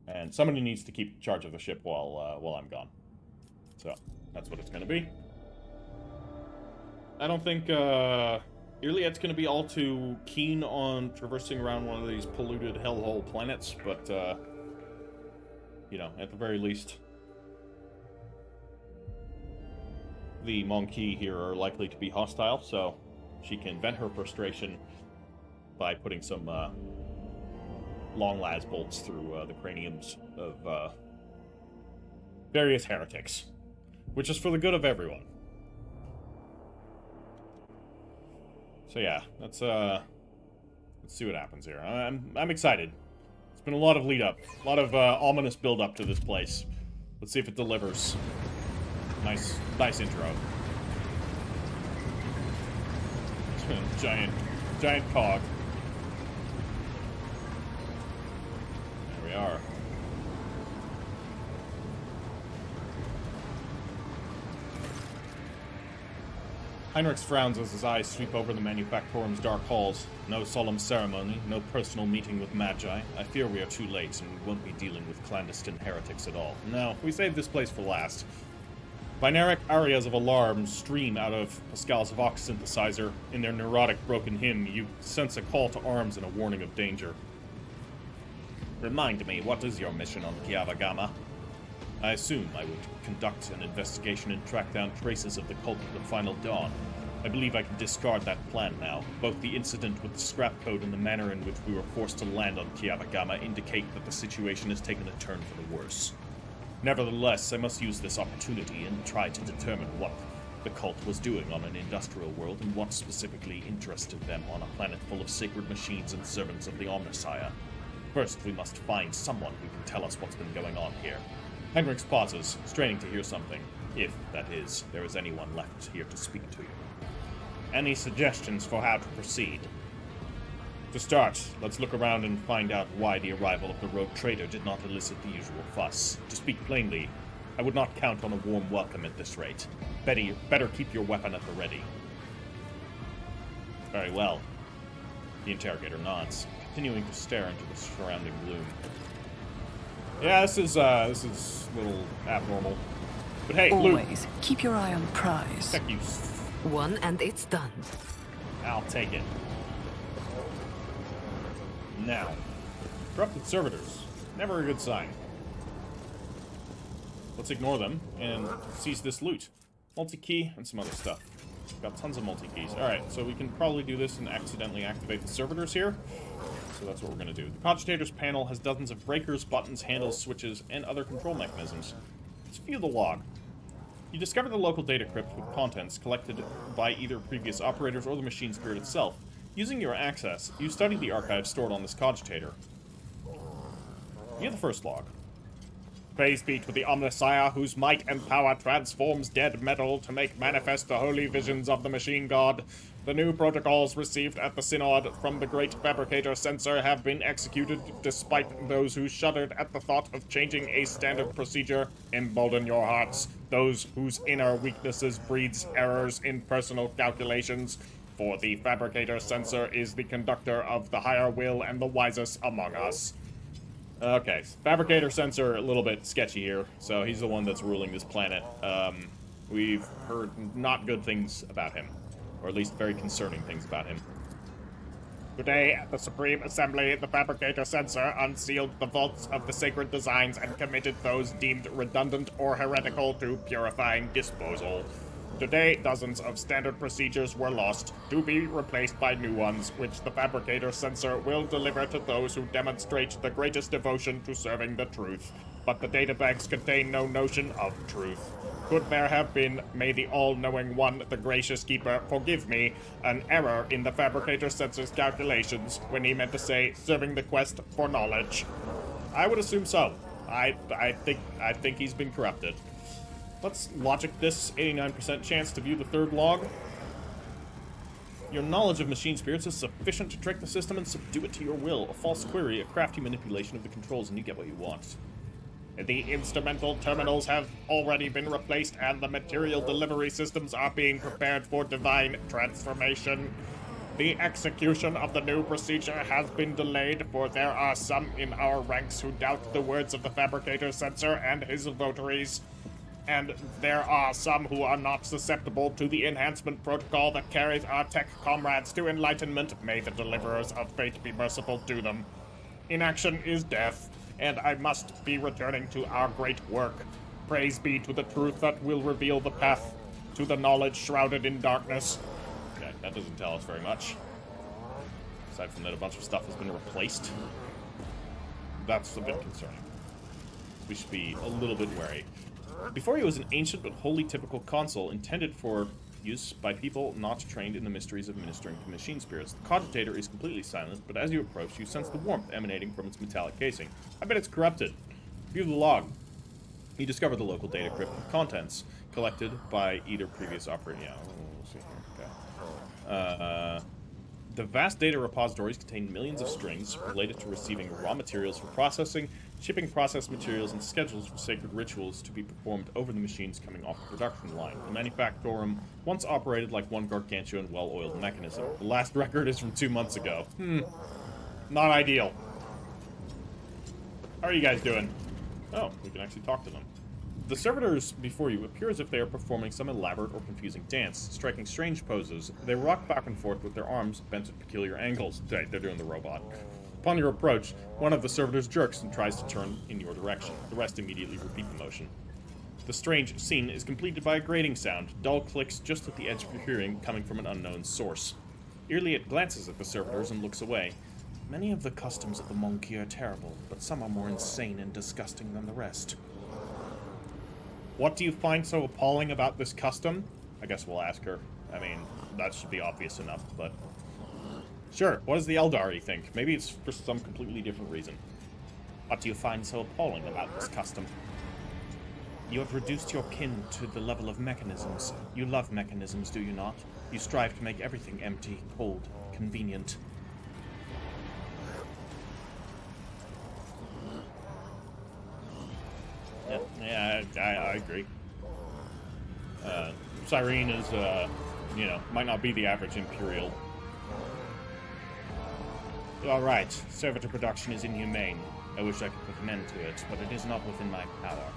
And somebody needs to keep charge of the ship while I'm gone. So, that's what it's going to be. I don't think, Irliet's going to be all too keen on traversing around one of these polluted hellhole planets, but, you know, at the very least, the Monkey here are likely to be hostile, so she can vent her frustration by putting some, long las bolts through, the craniums of, various heretics, which is for the good of everyone. So yeah, let's see what happens here. I'm excited. It's been a lot of lead up, a lot of ominous build up to this place. Let's see if it delivers. Nice intro. giant cog. There we are. Heinrichs frowns as his eyes sweep over the manufactorum's dark halls. No solemn ceremony, no personal meeting with Magi. I fear we are too late, and we won't be dealing with clandestine heretics at all. No, we saved this place for last. Binaric arias of alarm stream out of Pascal's Vox synthesizer. In their neurotic, broken hymn, you sense a call to arms and a warning of danger. Remind me, what is your mission on Kiava Gamma? I assume I would conduct an investigation and track down traces of the cult of the Final Dawn. I believe I can discard that plan now. Both the incident with the scrap code and the manner in which we were forced to land on Kiava Gamma indicate that the situation has taken a turn for the worse. Nevertheless, I must use this opportunity and try to determine what the cult was doing on an industrial world and what specifically interested them on a planet full of sacred machines and servants of the Omnissiah. First, we must find someone who can tell us what's been going on here. Heinrichs pauses, straining to hear something, if, that is, there is anyone left here to speak to you. Any suggestions for how to proceed? To start, let's look around and find out why the arrival of the rogue trader did not elicit the usual fuss. To speak plainly, I would not count on a warm welcome at this rate. Better keep your weapon at the ready. Very well. The interrogator nods, continuing to stare into the surrounding gloom. Yeah, this is a little abnormal. But hey, always keep your eye on the prize. Thank you. One and it's done. I'll take it. Now, corrupted servitors. Never a good sign. Let's ignore them and seize this loot. Multi-key and some other stuff. Got tons of multi-keys. Alright, so we can probably do this and accidentally activate the servitors here. So that's what we're going to do. The Cogitator's panel has dozens of breakers, buttons, handles, switches, and other control mechanisms. Let's view the log. You discover the local data crypt with contents collected by either previous operators or the machine spirit itself. Using your access, you study the archives stored on this Cogitator. View the first log. Praise be to the Omnissiah, whose might and power transforms dead metal to make manifest the holy visions of the machine god. The new protocols received at the Synod from the Great Fabricator Censor have been executed despite those who shuddered at the thought of changing a standard procedure. Embolden your hearts, those whose inner weaknesses breeds errors in personal calculations. For the Fabricator Censor is the conductor of the higher will and the wisest among us. Okay, Fabricator Censor, a little bit sketchy here, so he's the one that's ruling this planet. We've heard not good things about him. Or at least very concerning things about him. Today, at the Supreme Assembly, the Fabricator Censor unsealed the vaults of the sacred designs and committed those deemed redundant or heretical to purifying disposal. Today, dozens of standard procedures were lost, to be replaced by new ones, which the Fabricator Censor will deliver to those who demonstrate the greatest devotion to serving the truth. But the databanks contain no notion of truth. Could there have been, may the all-knowing one, the gracious keeper, forgive me, an error in the Fabricator Censor's calculations when he meant to say, serving the quest for knowledge? I would assume so. I think he's been corrupted. Let's logic this. 89% chance to view the third log. Your knowledge of machine spirits is sufficient to trick the system and subdue it to your will. A false query, a crafty manipulation of the controls, and you get what you want. The instrumental terminals have already been replaced, and the material delivery systems are being prepared for divine transformation. The execution of the new procedure has been delayed, for there are some in our ranks who doubt the words of the Fabricator Censor and his votaries. And there are some who are not susceptible to the enhancement protocol that carries our tech comrades to enlightenment. May the deliverers of fate be merciful to them. Inaction is death, and I must be returning to our great work. Praise be to the truth that will reveal the path to the knowledge shrouded in darkness. Okay, that doesn't tell us very much. Aside from that, a bunch of stuff has been replaced. That's a bit concerning. We should be a little bit wary. Before he was an ancient but wholly typical console intended for use by people not trained in the mysteries of ministering to machine spirits. The cogitator is completely silent, but as you approach, you sense the warmth emanating from its metallic casing. I bet it's corrupted. View the log. You discover the local data crypt with contents collected by either previous operator. Yeah, we'll see here. Okay. The vast data repositories contain millions of strings related to receiving raw materials for processing, shipping processed materials, and schedules for sacred rituals to be performed over the machines coming off the production line. The manufactorum once operated like one gargantuan, well-oiled mechanism. The last record is from 2 months ago. Not ideal. How are you guys doing? Oh, we can actually talk to them. The servitors before you appear as if they are performing some elaborate or confusing dance, striking strange poses. They rock back and forth with their arms bent at peculiar angles. They're doing the robot. Upon your approach, one of the servitors jerks and tries to turn in your direction. The rest immediately repeat the motion. The strange scene is completed by a grating sound, dull clicks just at the edge of your hearing coming from an unknown source. Eerily it glances at the servitors and looks away. Many of the customs of the monkey are terrible, but some are more insane and disgusting than the rest. What do you find so appalling about this custom? I guess we'll ask her. I mean, that should be obvious enough, but... Sure, what does the Eldari think? Maybe it's for some completely different reason. What do you find so appalling about this custom? You have reduced your kin to the level of mechanisms. You love mechanisms, do you not? You strive to make everything empty, cold, convenient. Yeah, I agree. Cyrene is, might not be the average Imperial. Alright, servitor production is inhumane. I wish I could put an end to it, but it is not within my power.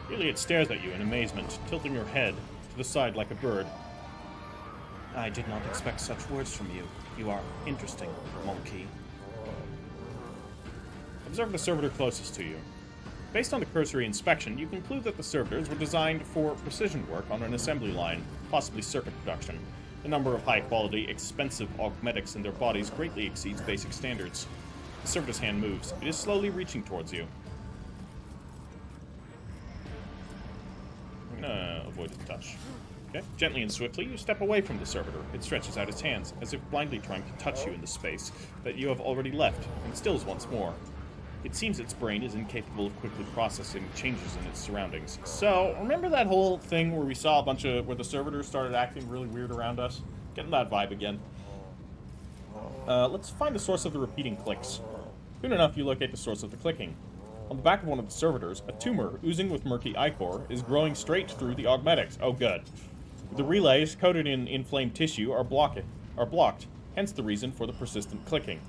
Really, it stares at you in amazement, tilting your head to the side like a bird. I did not expect such words from you. You are interesting, monkey. Observe the servitor closest to you. Based on the cursory inspection, you conclude that the servitors were designed for precision work on an assembly line, possibly circuit production. The number of high-quality, expensive augmetics in their bodies greatly exceeds basic standards. The servitor's hand moves. It is slowly reaching towards you. I'm gonna avoid the touch. Okay. Gently and swiftly, you step away from the servitor. It stretches out its hands, as if blindly trying to touch you in the space that you have already left, and stills once more. It seems its brain is incapable of quickly processing changes in its surroundings. So, remember that whole thing where we saw where the servitors started acting really weird around us? Getting that vibe again. Let's find the source of the repeating clicks. Soon enough, you locate the source of the clicking. On the back of one of the servitors, a tumor oozing with murky ichor is growing straight through the augmetics. Oh, good. The relays coated in inflamed tissue are blocked, hence the reason for the persistent clicking.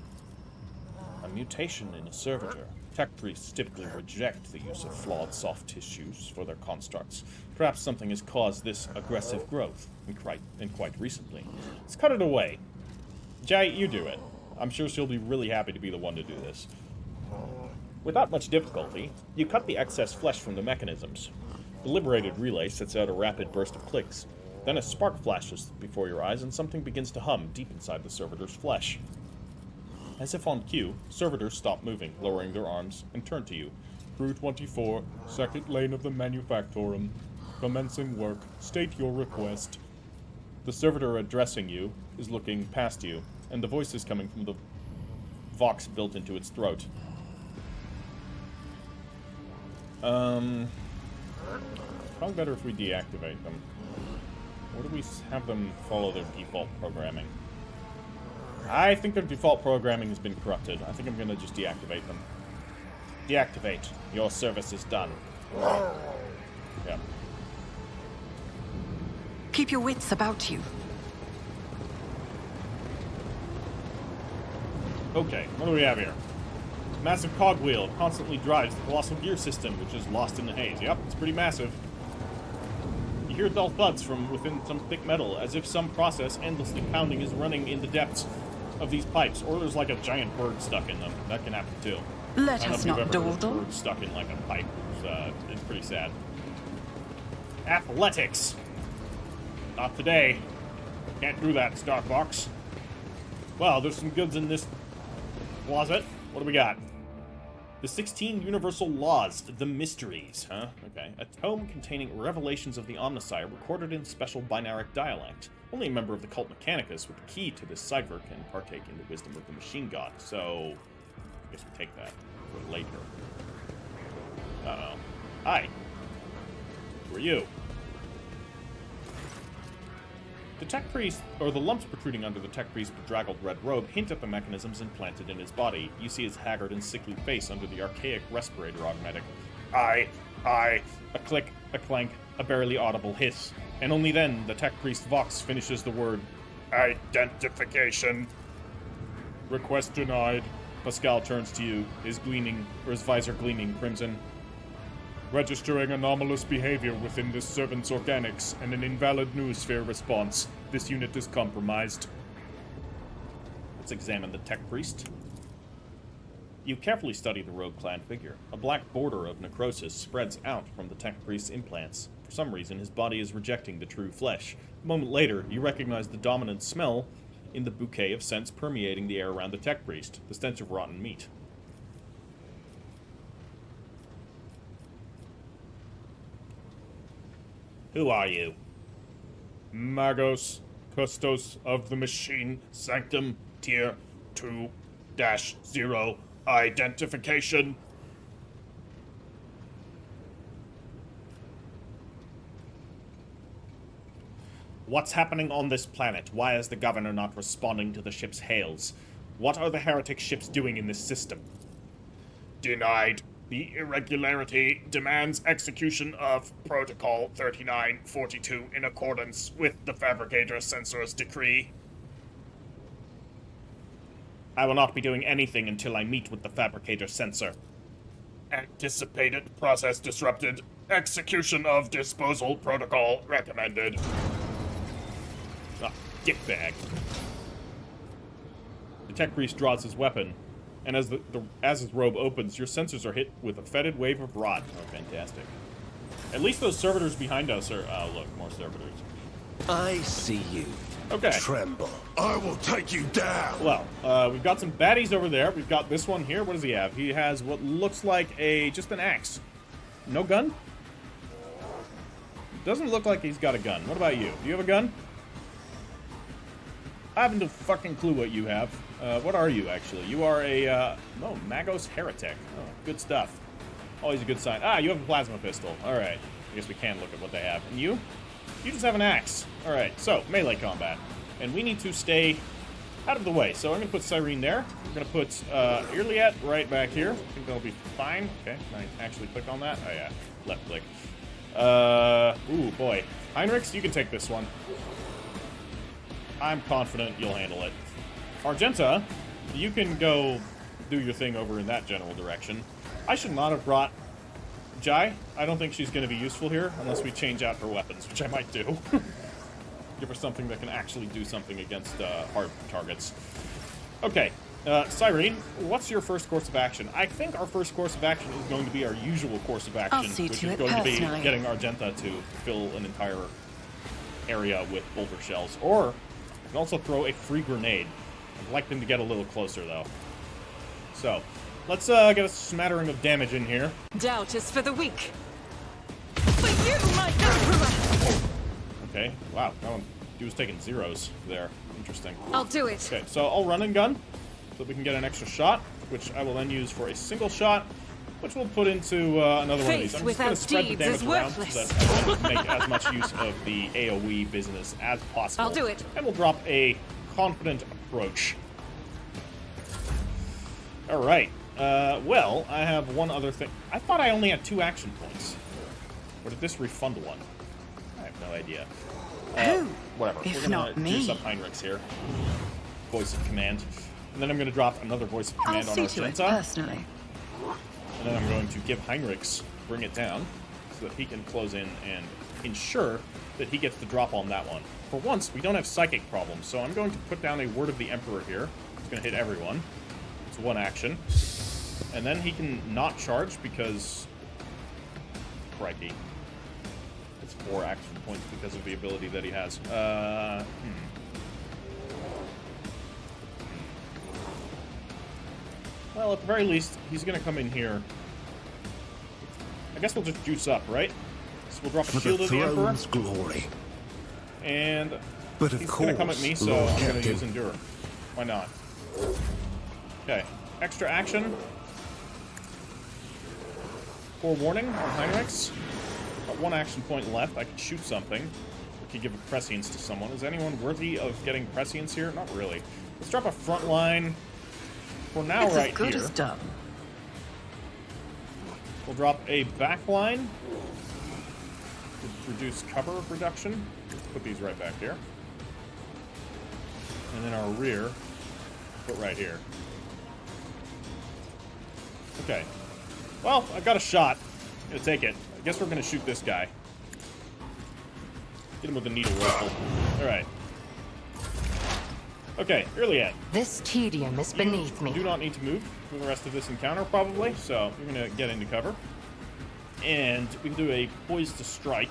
A mutation in a servitor. Tech priests typically reject the use of flawed soft tissues for their constructs. Perhaps something has caused this aggressive growth, and quite recently. Let's cut it away. Jay, you do it. I'm sure she'll be really happy to be the one to do this. Without much difficulty, you cut the excess flesh from the mechanisms. The liberated relay sets out a rapid burst of clicks. Then a spark flashes before your eyes and something begins to hum deep inside the servitor's flesh. As if on cue, servitors stop moving, lowering their arms, and turn to you. Crew 24, second lane of the manufactorum. Commencing work. State your request. The servitor addressing you is looking past you, and the voice is coming from the vox built into its throat. Probably better if we deactivate them. Or do we have them follow their default programming? I think their default programming has been corrupted. I think I'm gonna just deactivate them. Deactivate. Your service is done. Yeah. Keep your wits about you. Okay, what do we have here? Massive cogwheel constantly drives the colossal gear system, which is lost in the haze. Yep, it's pretty massive. You hear dull thuds from within some thick metal, as if some process endlessly pounding is running in the depths of these pipes, or there's like a giant bird stuck in them. That can happen too. Let I don't us know if not you've ever heard of dawdle. birds stuck in like a pipe. It's pretty sad. Athletics. Not today. Can't do that, Starfox. Well, there's some goods in this closet. What do we got? The 16 Universal Laws, the Mysteries, huh? Okay. A tome containing revelations of the Omnissiah recorded in special binaric dialect. Only a member of the cult Mechanicus with the key to this cipher can partake in the wisdom of the machine god, so I guess we take that for later. Uh-oh. Hi. Who are you? The tech priest, or the lumps protruding under the tech priest's bedraggled red robe, hint at the mechanisms implanted in his body. You see his haggard and sickly face under the archaic respirator augmetic. I, a click, a clank, a barely audible hiss. And only then, the tech priest Vox finishes the word, identification. Request denied. Pascal turns to you, his visor gleaming crimson. Registering anomalous behavior within this servant's organics and an invalid noosphere response. This unit is compromised. Let's examine the tech priest. You carefully study the robe-clad figure. A black border of necrosis spreads out from the tech priest's implants. For some reason, his body is rejecting the true flesh. A moment later, you recognize the dominant smell in the bouquet of scents permeating the air around the tech priest, the stench of rotten meat. Who are you? Magos, Custos of the Machine, Sanctum, Tier 2-0, identification. What's happening on this planet? Why is the governor not responding to the ship's hails? What are the heretic ships doing in this system? Denied. The irregularity demands execution of Protocol 3942 in accordance with the Fabricator Censor's decree. I will not be doing anything until I meet with the Fabricator Censor. Anticipated process disrupted. Execution of disposal protocol recommended. Ah, dickbag. The tech priest draws his weapon. And as his robe opens, your sensors are hit with a fetid wave of rot. Oh, fantastic. At least those servitors behind us are... Oh, look, more servitors. I see you. Okay. Tremble. I will take you down. Well, we've got some baddies over there. We've got this one here. What does he have? He has what looks like just an axe. No gun? Doesn't look like he's got a gun. What about you? Do you have a gun? I haven't a fucking clue what you have. What are you, actually? You are a, no, Magos Heretic. Oh, good stuff. Always a good sign. Ah, you have a plasma pistol. Alright. I guess we can look at what they have. And you? You just have an axe. Alright, so, melee combat. And we need to stay out of the way. So I'm going to put Cyrene there. We're going to put Irliet right back here. I think that'll be fine. Okay, can I actually click on that? Oh, yeah. Left click. Ooh, boy. Heinrichs, you can take this one. I'm confident you'll handle it. Argenta, you can go do your thing over in that general direction. I should not have brought Jai. I don't think she's going to be useful here unless we change out her weapons, which I might do. Give her something that can actually do something against hard targets. Okay, Cyrene, what's your first course of action? I think our first course of action is going to be our usual course of action, which is going to be getting Argenta to fill an entire area with boulder shells. Or I can also throw a free grenade. I'd like them to get a little closer, though. So, let's get a smattering of damage in here. Doubt is for the weak. For you, my emperor! Okay, wow, that one, he was taking zeros there. Interesting. I'll do it. Okay, so I'll run and gun, so that we can get an extra shot, which I will then use for a single shot, which we'll put into another one of these. I'm just going to spread the damage around so that I can make as much use of the AoE business as possible. I'll do it. And we'll drop a confident approach. Alright, well, I have one other thing. I thought I only had 2 action points. Or did this refund one? I have no idea. Whatever. If We're not gonna me. juice up Heinrichs here. Voice of command. And then I'm gonna drop another voice of command on I'll see to it Argenta. personally. And then I'm going to give Heinrichs, bring it down, so that he can close in and ensure that he gets the drop on that one. For once, we don't have psychic problems, so I'm going to put down a Word of the Emperor here. It's gonna hit everyone. It's 1 action. And then he can not charge because... Crikey. It's 4 action points because of the ability that he has. Well, at the very least, he's going to come in here. I guess we'll just juice up, right? So we'll drop a Shield of the Emperor. Glory. And But of he's going to come at course, me, so Lord I'm going to Captain. use Endure. Why not? Okay. Extra action. Forewarning on Heinrichs. Got 1 action point left. I could shoot something. I could give a prescience to someone. Is anyone worthy of getting prescience here? Not really. Let's drop a front line for now It's right as good here. as done. We'll drop a back line to reduce cover reduction. Put these right back here. And then our rear, put right here. Okay. Well, I've got a shot. I'm gonna take it. I guess we're gonna shoot this guy. Get him with a needle rifle. Alright. Okay, Irliet. This tedium is beneath me. Do not need to move for the rest of this encounter, probably, so you're gonna get into cover. And we can do a poise to strike.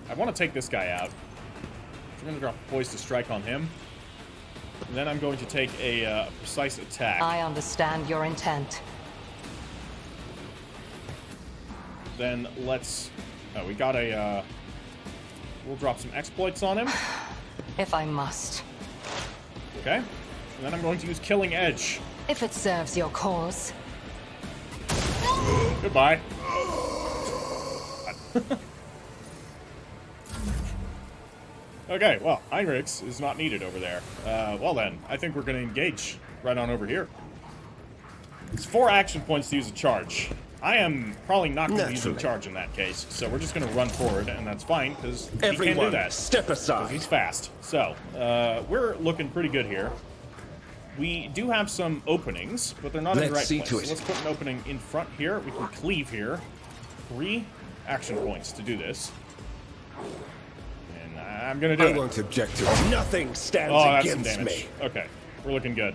I want to take this guy out. So we're gonna drop a poise to strike on him. And then I'm going to take a precise attack. I understand your intent. Then let's... Oh, we got a... We'll drop some exploits on him. If I must. Okay. And then I'm going to use Killing Edge. If it serves your cause. Goodbye. Okay, well, Heinrichs is not needed over there. Well then, I think we're going to engage right on over here. It's 4 action points to use a charge. I am probably not going to use a charge in that case, so we're just going to run forward, and that's fine, because he can't do that. Step aside. 'Cause he's fast. So, we're looking pretty good here. We do have some openings, but they're not in the right Let's see place. to So it. let's put an opening in front here. We can cleave here. 3 action points to do this. And I'm going to do I it. won't object to it. Nothing stands Oh, that's some against damage. me. Okay, we're looking good.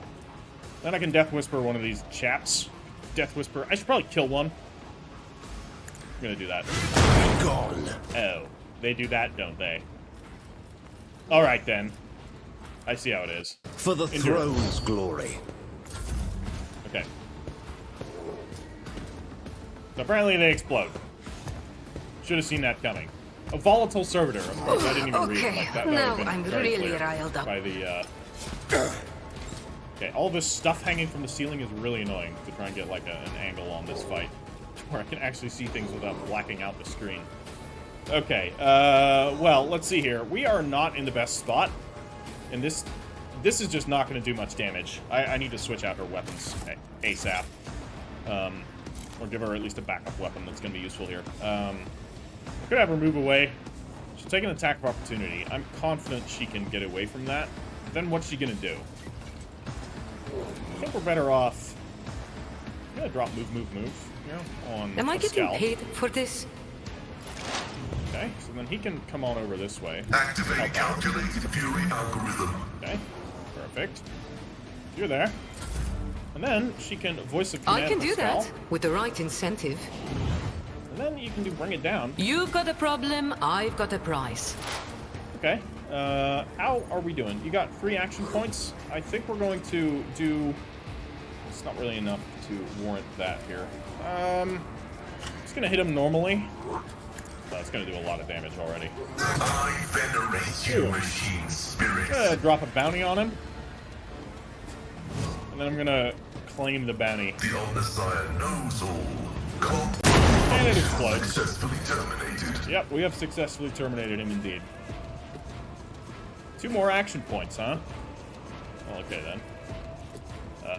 Then I can Death Whisper one of these chaps. Death Whisper. I should probably kill one. I'm gonna do that. Gone. Oh, they do that, don't they? Alright then. I see how it is. For the Endure. throne's glory. Okay. So apparently they explode. Should have seen that coming. A volatile servitor. Of course, I didn't even read it Okay, like that. now That would've been I'm very really clear riled up. by the, Okay, all this stuff hanging from the ceiling is really annoying to try and get, like, an angle on this fight. Where I can actually see things without blacking out the screen. Okay, well, let's see here. We are not in the best spot. And this is just not going to do much damage. I need to switch out her weapons ASAP. Or give her at least a backup weapon that's going to be useful here. I could have her move away. She'll take an attack of opportunity. I'm confident she can get away from that. Then what's she going to do? I think we're better off... I'm going to drop move, you know, on Am I getting Pascal. paid for this? Okay, so then he can come on over this way. Activate calculated fury algorithm. Okay, perfect. You're there. And then she can voice of command I can do Pascal. that with the right incentive. And then you can do bring it down. You've got a problem, I've got a prize. Okay. How are we doing? You got 3 action points. I think we're going to do... It's not really enough to warrant that here. Just gonna hit him normally. It's gonna do a lot of damage already. I venerate you, machine spirits. I'm gonna drop a bounty on him. And then I'm gonna claim the bounty. The Omnissiah knows all. And it explodes. Successfully terminated. Yep, we have successfully terminated him indeed. 2 more action points, huh? Well, okay then.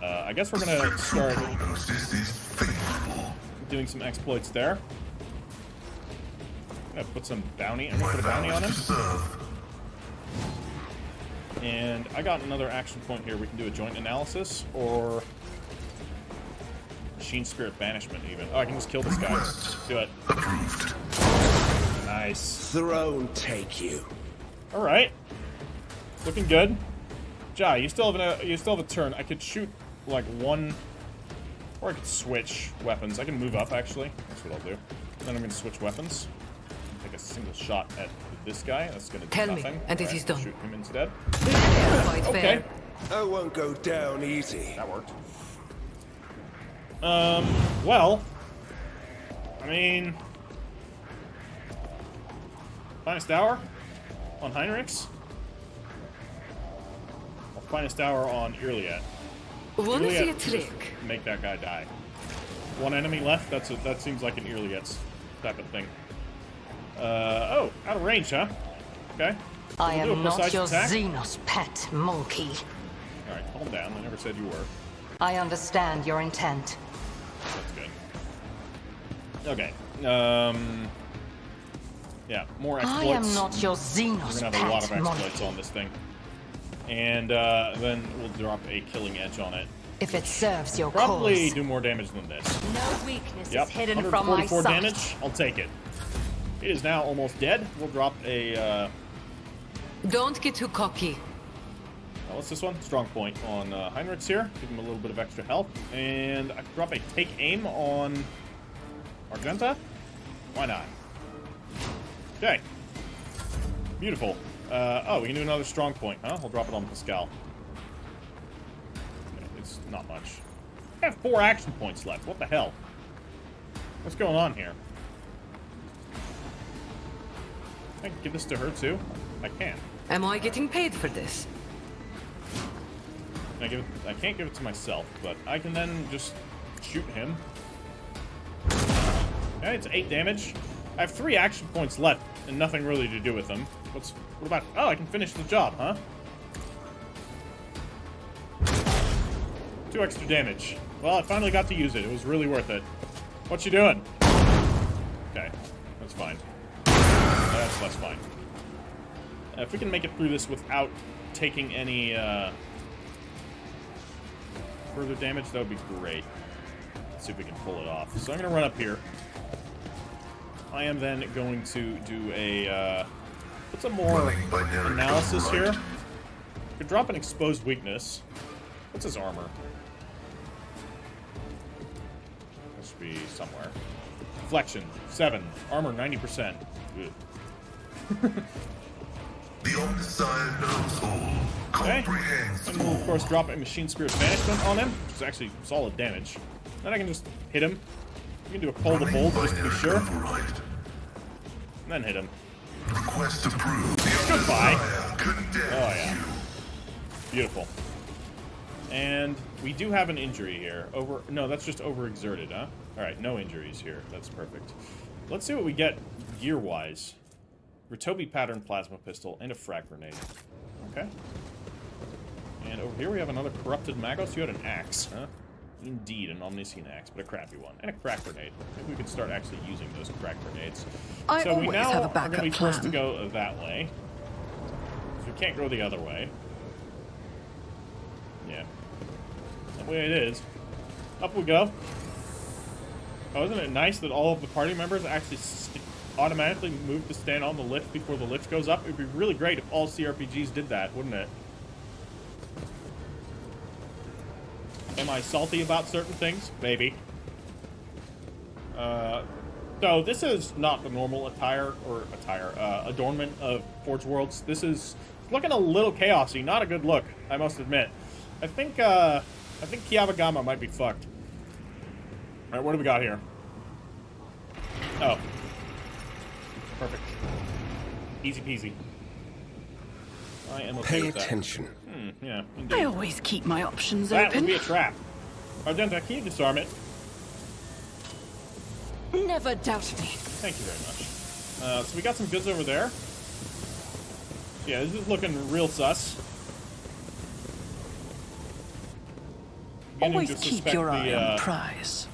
I guess we're gonna start Prognosis is favorable. doing some exploits there. I'm gonna put some bounty. I'm gonna My put a bounty vow on him. is to serve. And I got another action point here. We can do a joint analysis or machine spirit banishment even. Oh, I can just kill this guy. Do it. Approved. Nice. Throne take you. All right. Looking good. Jai, you still have a turn. I could shoot like one, or I could switch weapons. I can move up actually. That's what I'll do. Then I'm gonna switch weapons. Take a single shot at this guy. That's gonna do Tell me, nothing. and it Alright, is done. Shoot him instead. Quite Okay. fair. I won't go down easy. That worked. Well, I mean, finest hour on Heinrichs. Or finest hour on Irliet. Wanna see a Irliet, just trick? make that guy die. 1 enemy left. That seems like an Irliet's type of thing. Oh, out of range, huh? Okay. I We'll do a am not precise your attack. Xenos pet, monkey. All right, calm down. I never said you were. I understand your intent. That's good. Okay. Yeah, more exploits. I am not your We're Xenos gonna have a lot of pet, exploits monkey. on this thing. And then we'll drop a killing edge on it. If it serves your Probably cause. do more damage than this. No weakness Yep, is hidden from my 144 sight. damage. I'll take it. It is now almost dead. We'll drop a, Don't get too cocky. what's this one? Strong point on Heinrichs here. Give him a little bit of extra health. And I can drop a take aim on Argenta. Why not? Okay. Beautiful. Oh, we can do another strong point, huh? We'll drop it on Pascal. Okay, it's not much. I have 4 action points left. What the hell? What's going on here? Can I give this to her too? I can. Am I getting paid for this? Can I give it? I can't give it to myself, but I can then just shoot him. Okay, it's 8 damage. I have 3 action points left and nothing really to do with them. What about? Oh, I can finish the job, huh? 2 extra damage. Well, I finally got to use it. It was really worth it. What you doing? Okay, that's fine. That's fine. If we can make it through this without taking any further damage, that would be great. Let's see if we can pull it off. So I'm going to run up here. I am then going to do a put some more analysis here. Could drop an exposed weakness. What's his armor? This should be somewhere. Deflection 7, armor 90%. Good. The Omnissiah knows all. Okay. Comprehends And we'll of course all. drop a machine spirit banishment on him, which is actually solid damage. Then I can just hit him. We can do a pull the bolt just to be sure. And then hit him. Request approved. Goodbye. Condemn Oh, yeah. Beautiful. And we do have an injury here. No, that's just overexerted, huh? Alright, no injuries here. That's perfect. Let's see what we get gear-wise. Ritobi pattern plasma pistol and a frag grenade. Okay. And over here we have another corrupted Magos. You had an axe, huh? Indeed, an omniscient axe, but a crappy one. And a crack grenade. Maybe we can start actually using those crack grenades. I So we always now have a are going to be backup forced to plan. go that way. So we can't go the other way. Yeah. That way it is. Up we go. Oh, isn't it nice that all of the party members actually automatically move to stand on the lift before the lift goes up? It would be really great if all CRPGs did that, wouldn't it? Am I salty about certain things? Maybe. So this is not the normal adornment of Forge Worlds. This is looking a little chaosy. Not a good look, I must admit. I think Kiava Gamma might be fucked. All right, what do we got here? Oh. Perfect. Easy peasy. I am okay Pay with that. attention. Yeah, I indeed. always keep my options That would open. be a trap. Argenta, can you disarm it? Never doubt me. Thank you very much. So we got some goods over there. Yeah, this is looking real sus. Beginning Always to keep suspect your eye the, on the prize.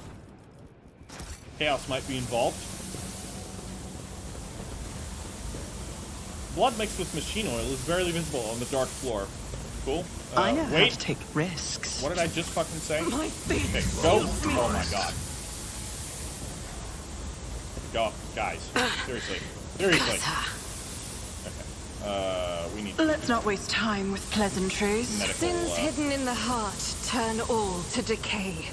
chaos might be involved. Blood mixed with machine oil is barely visible on the dark floor. Cool. I know how wait. to take risks. What did I just fucking say? My feet. Okay, go. Oh my god. Go, guys. Seriously. Seriously. Okay. We need Let's not waste time with pleasantries. medical. Sins hidden in the heart turn all to decay.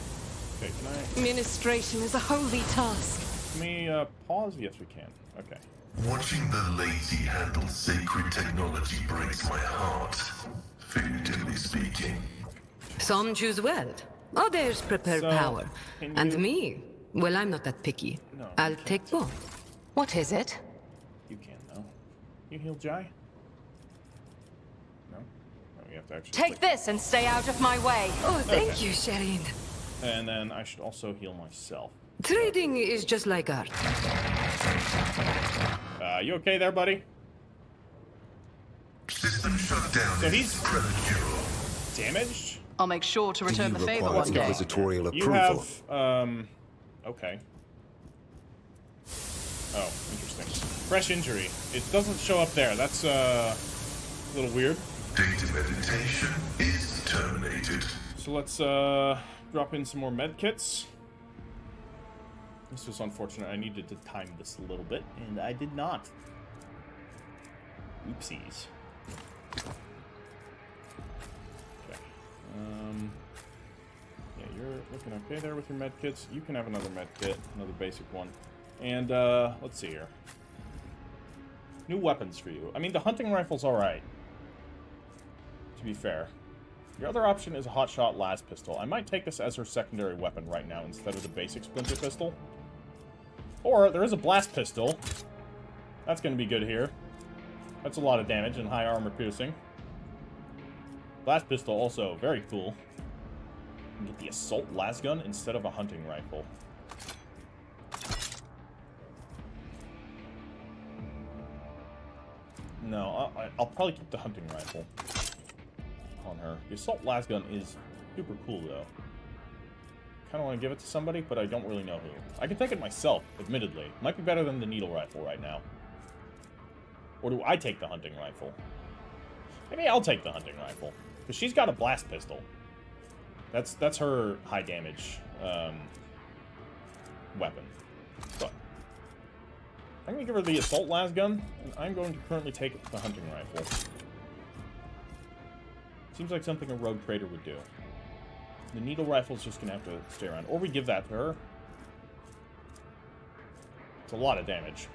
Okay, can I? Ministration is a holy task. Can we pause? Yes, we can. Okay. Watching the lazy handle sacred technology breaks my heart. Figuratively speaking. Some choose wealth, others prepare So, power. can And you- me, well, I'm not that picky. No, I'll you take both. What is it? You can though. You heal Jai? No. No, we have to actually. Take this and stay out of my way. Oh, thank Okay. you, Cyrene. And then I should also heal myself. Trading is just like art. You okay there, buddy? System shut down. So he's premature. damaged. I'll make sure to Do return you the favor require one day. inquisitorial You approval? have okay. Oh, interesting. Fresh injury. It doesn't show up there. That's a little weird. Data meditation is terminated. So let's drop in some more med kits. This was unfortunate. I needed to time this a little bit, and I did not. Oopsies. Okay. Yeah, you're looking okay there with your med kits. You can have another med kit, another basic one. And let's see here. New weapons for you. I mean, the hunting rifle's alright. To be fair. Your other option is a hotshot las pistol. I might take this as her secondary weapon right now instead of the basic splinter pistol. Or there is a blast pistol. That's going to be good here. That's a lot of damage and high armor piercing. Blast pistol also very cool. You can get the assault las gun instead of a hunting rifle. No, I'll probably keep the hunting rifle on her. The assault las gun is super cool though. Kind of want to give it to somebody, but I don't really know who. I can take it myself, admittedly. Might be better than the needle rifle right now. Or do I take the hunting rifle? Maybe I'll take the hunting rifle, because she's got a blast pistol. That's her high damage weapon. But I'm going to give her the assault las gun, and I'm going to currently take the hunting rifle. Seems like something a rogue trader would do. The needle rifle's just going to have to stay around. Or we give that to her. It's a lot of damage.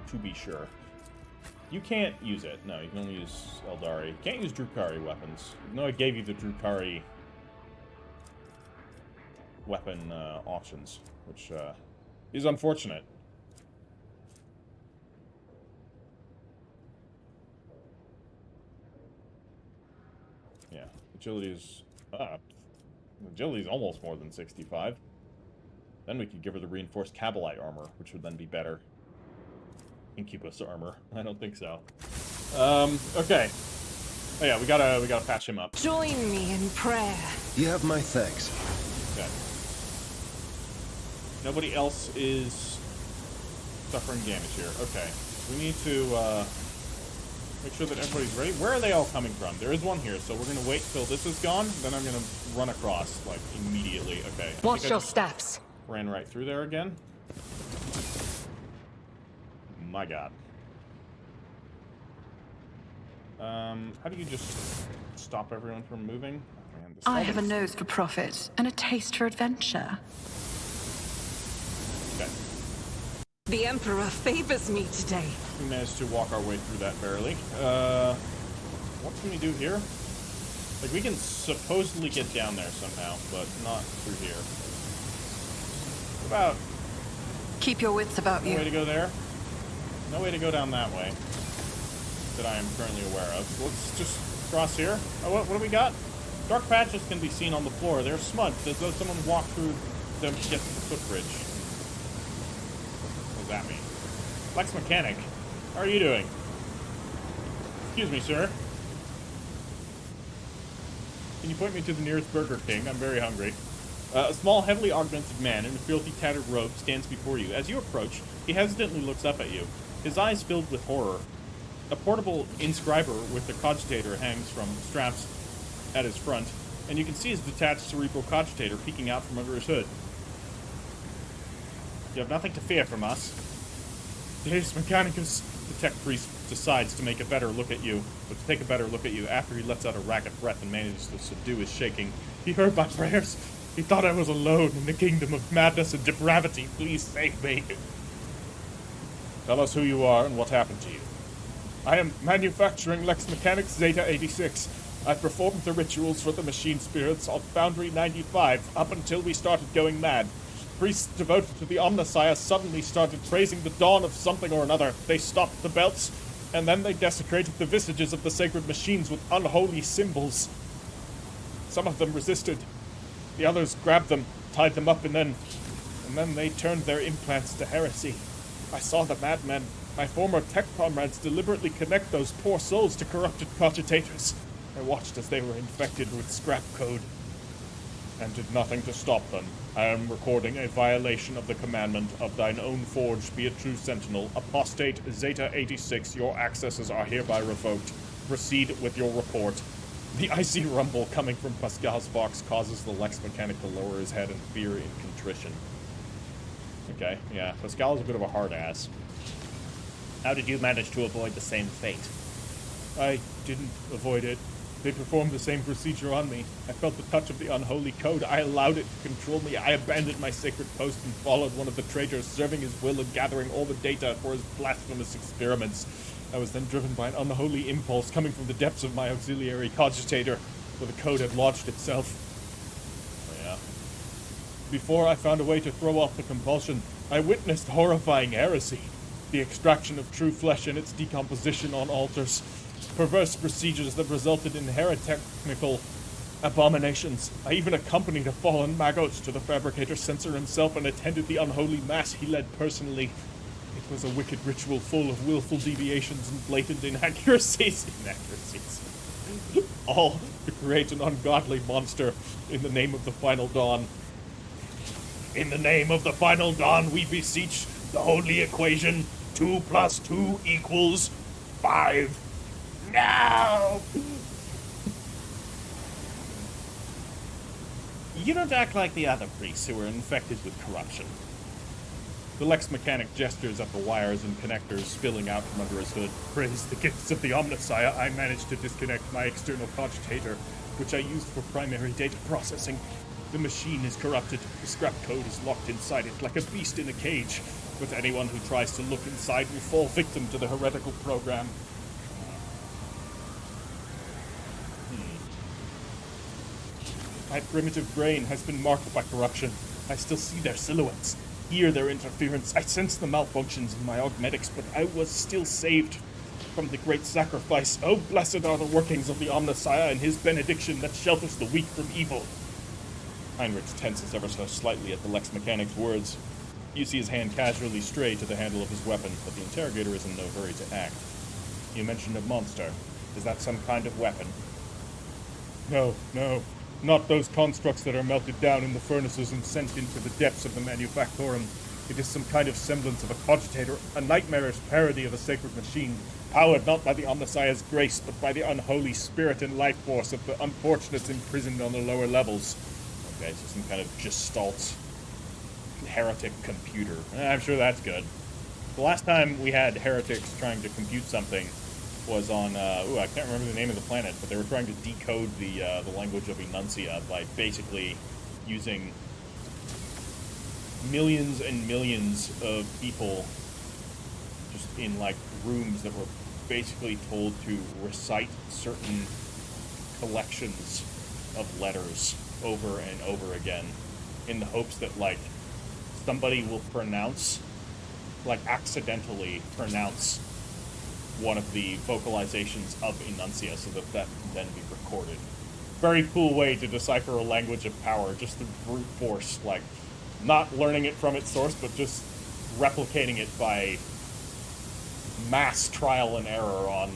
To be sure. You can't use it. No, you can only use Eldari. You can't use Drukari weapons. Even though I gave you the Drukari weapon options, which is unfortunate. Agility is up. Agility is almost more than 65. Then we could give her the reinforced Cabalite armor, which would then be better. Incubus armor. I don't think so. Okay. Oh yeah, we gotta patch him up. Join me in prayer. You have my thanks. Okay. Nobody else is suffering damage here. Okay. We need to make sure that everybody's ready. Where are they all coming from? There is one here, so we're gonna wait till this is gone, then I'm gonna run across, like, immediately. Okay. Watch your steps. Ran right through there again. My god. How do you just stop everyone from moving? Man, I have a nose for profit and a taste for adventure. Okay. The Emperor favors me today. We managed to walk our way through that barely. What can we do here? Like, we can supposedly get down there somehow, but not through here. What about... Keep your wits about No you. way to go there? No way to go down that way that I am currently aware of. So let's just cross here. Oh, what do we got? Dark patches can be seen on the floor. They're smudged as though someone walked through them to get to the footbridge. What does that mean? Lex Mechanic, how are you doing? Excuse me, sir. Can you point me to the nearest Burger King? I'm very hungry. A small, heavily augmented man in a filthy, tattered robe stands before you. As you approach, he hesitantly looks up at you, his eyes filled with horror. A portable inscriber with the cogitator hangs from straps at his front, and you can see his detached cerebral cogitator peeking out from under his hood. You have nothing to fear from us. Deus Mechanicus. The tech priest decides to make a better look at you, but to take a better look at you after he lets out a ragged breath and manages to subdue his shaking. He heard my prayers. He thought I was alone in the kingdom of madness and depravity. Please save me. Tell us who you are and what happened to you. I am manufacturing Lex Mechanics Zeta 86. I performed the rituals for the machine spirits on Foundry 95 up until we started going mad. Priests devoted to the Omnissiah suddenly started praising the dawn of something or another. They stopped the belts, and then they desecrated the visages of the sacred machines with unholy symbols. Some of them resisted. The others grabbed them, tied them up, and then they turned their implants to heresy. I saw the madmen, my former tech comrades, deliberately connect those poor souls to corrupted cogitators. I watched as they were infected with scrap code, and did nothing to stop them. I am recording a violation of the commandment of thine own forge, be a true sentinel. Apostate Zeta 86, your accesses are hereby revoked. Proceed with your report. The icy rumble coming from Pascal's box causes the Lex Mechanic to lower his head in fear and contrition. Okay, yeah, Pascal is a bit of a hard ass. How did you manage to avoid the same fate? I didn't avoid it. They performed the same procedure on me. I felt the touch of the unholy code. I allowed it to control me. I abandoned my sacred post and followed one of the traitors, serving his will and gathering all the data for his blasphemous experiments. I was then driven by an unholy impulse coming from the depths of my auxiliary cogitator, where the code had lodged itself. Oh, yeah. Before I found a way to throw off the compulsion, I witnessed horrifying heresy. The extraction of true flesh and its decomposition on altars. Perverse procedures that resulted in heretical abominations. I even accompanied a fallen Magos to the fabricator censor himself and attended the unholy mass he led personally. It was a wicked ritual full of willful deviations and blatant inaccuracies. All to create an ungodly monster in the name of the final dawn. In the name of the final dawn, we beseech the holy equation 2 + 2 = 5. No! You don't act like the other priests who were infected with corruption. The Lex Mechanic gestures at the wires and connectors spilling out from under his hood. Praise the gifts of the Omnissiah, I managed to disconnect my external cogitator, which I used for primary data processing. The machine is corrupted. The scrap code is locked inside it like a beast in a cage. But anyone who tries to look inside will fall victim to the heretical program. My primitive brain has been marked by corruption. I still see their silhouettes, hear their interference. I sense the malfunctions in my augmetics, but I was still saved. from the great sacrifice. Oh, blessed are the workings of the Omnissiah and his benediction that shelters the weak from evil. Heinrich tenses ever so slightly at the Lex Mechanic's words. You see his hand casually stray to the handle of his weapon, but the interrogator is in no hurry to act. You mentioned a monster. Is that some kind of weapon? No. Not those constructs that are melted down in the furnaces and sent into the depths of the manufactorum. It is some kind of semblance of a cogitator, a nightmarish parody of a sacred machine, powered not by the Omnissiah's grace, but by the unholy spirit and life force of the unfortunates imprisoned on the lower levels. Okay, so some kind of gestalt heretic computer. I'm sure that's good. The last time we had heretics trying to compute something was on, I can't remember the name of the planet, but they were trying to decode the language of Enuncia by basically using millions and millions of people just in, like, rooms that were basically told to recite certain collections of letters over and over again in the hopes that, like, somebody will accidentally pronounce one of the vocalizations of Enuncia so that can then be recorded. Very cool way to decipher a language of power, just through brute force, like, not learning it from its source, but just replicating it by mass trial and error on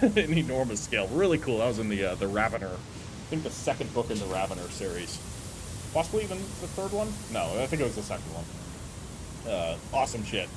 an enormous scale. Really cool. That was in the Ravener, I think the second book in the Ravener series. Possibly even the third one? No, I think it was the second one. Awesome shit.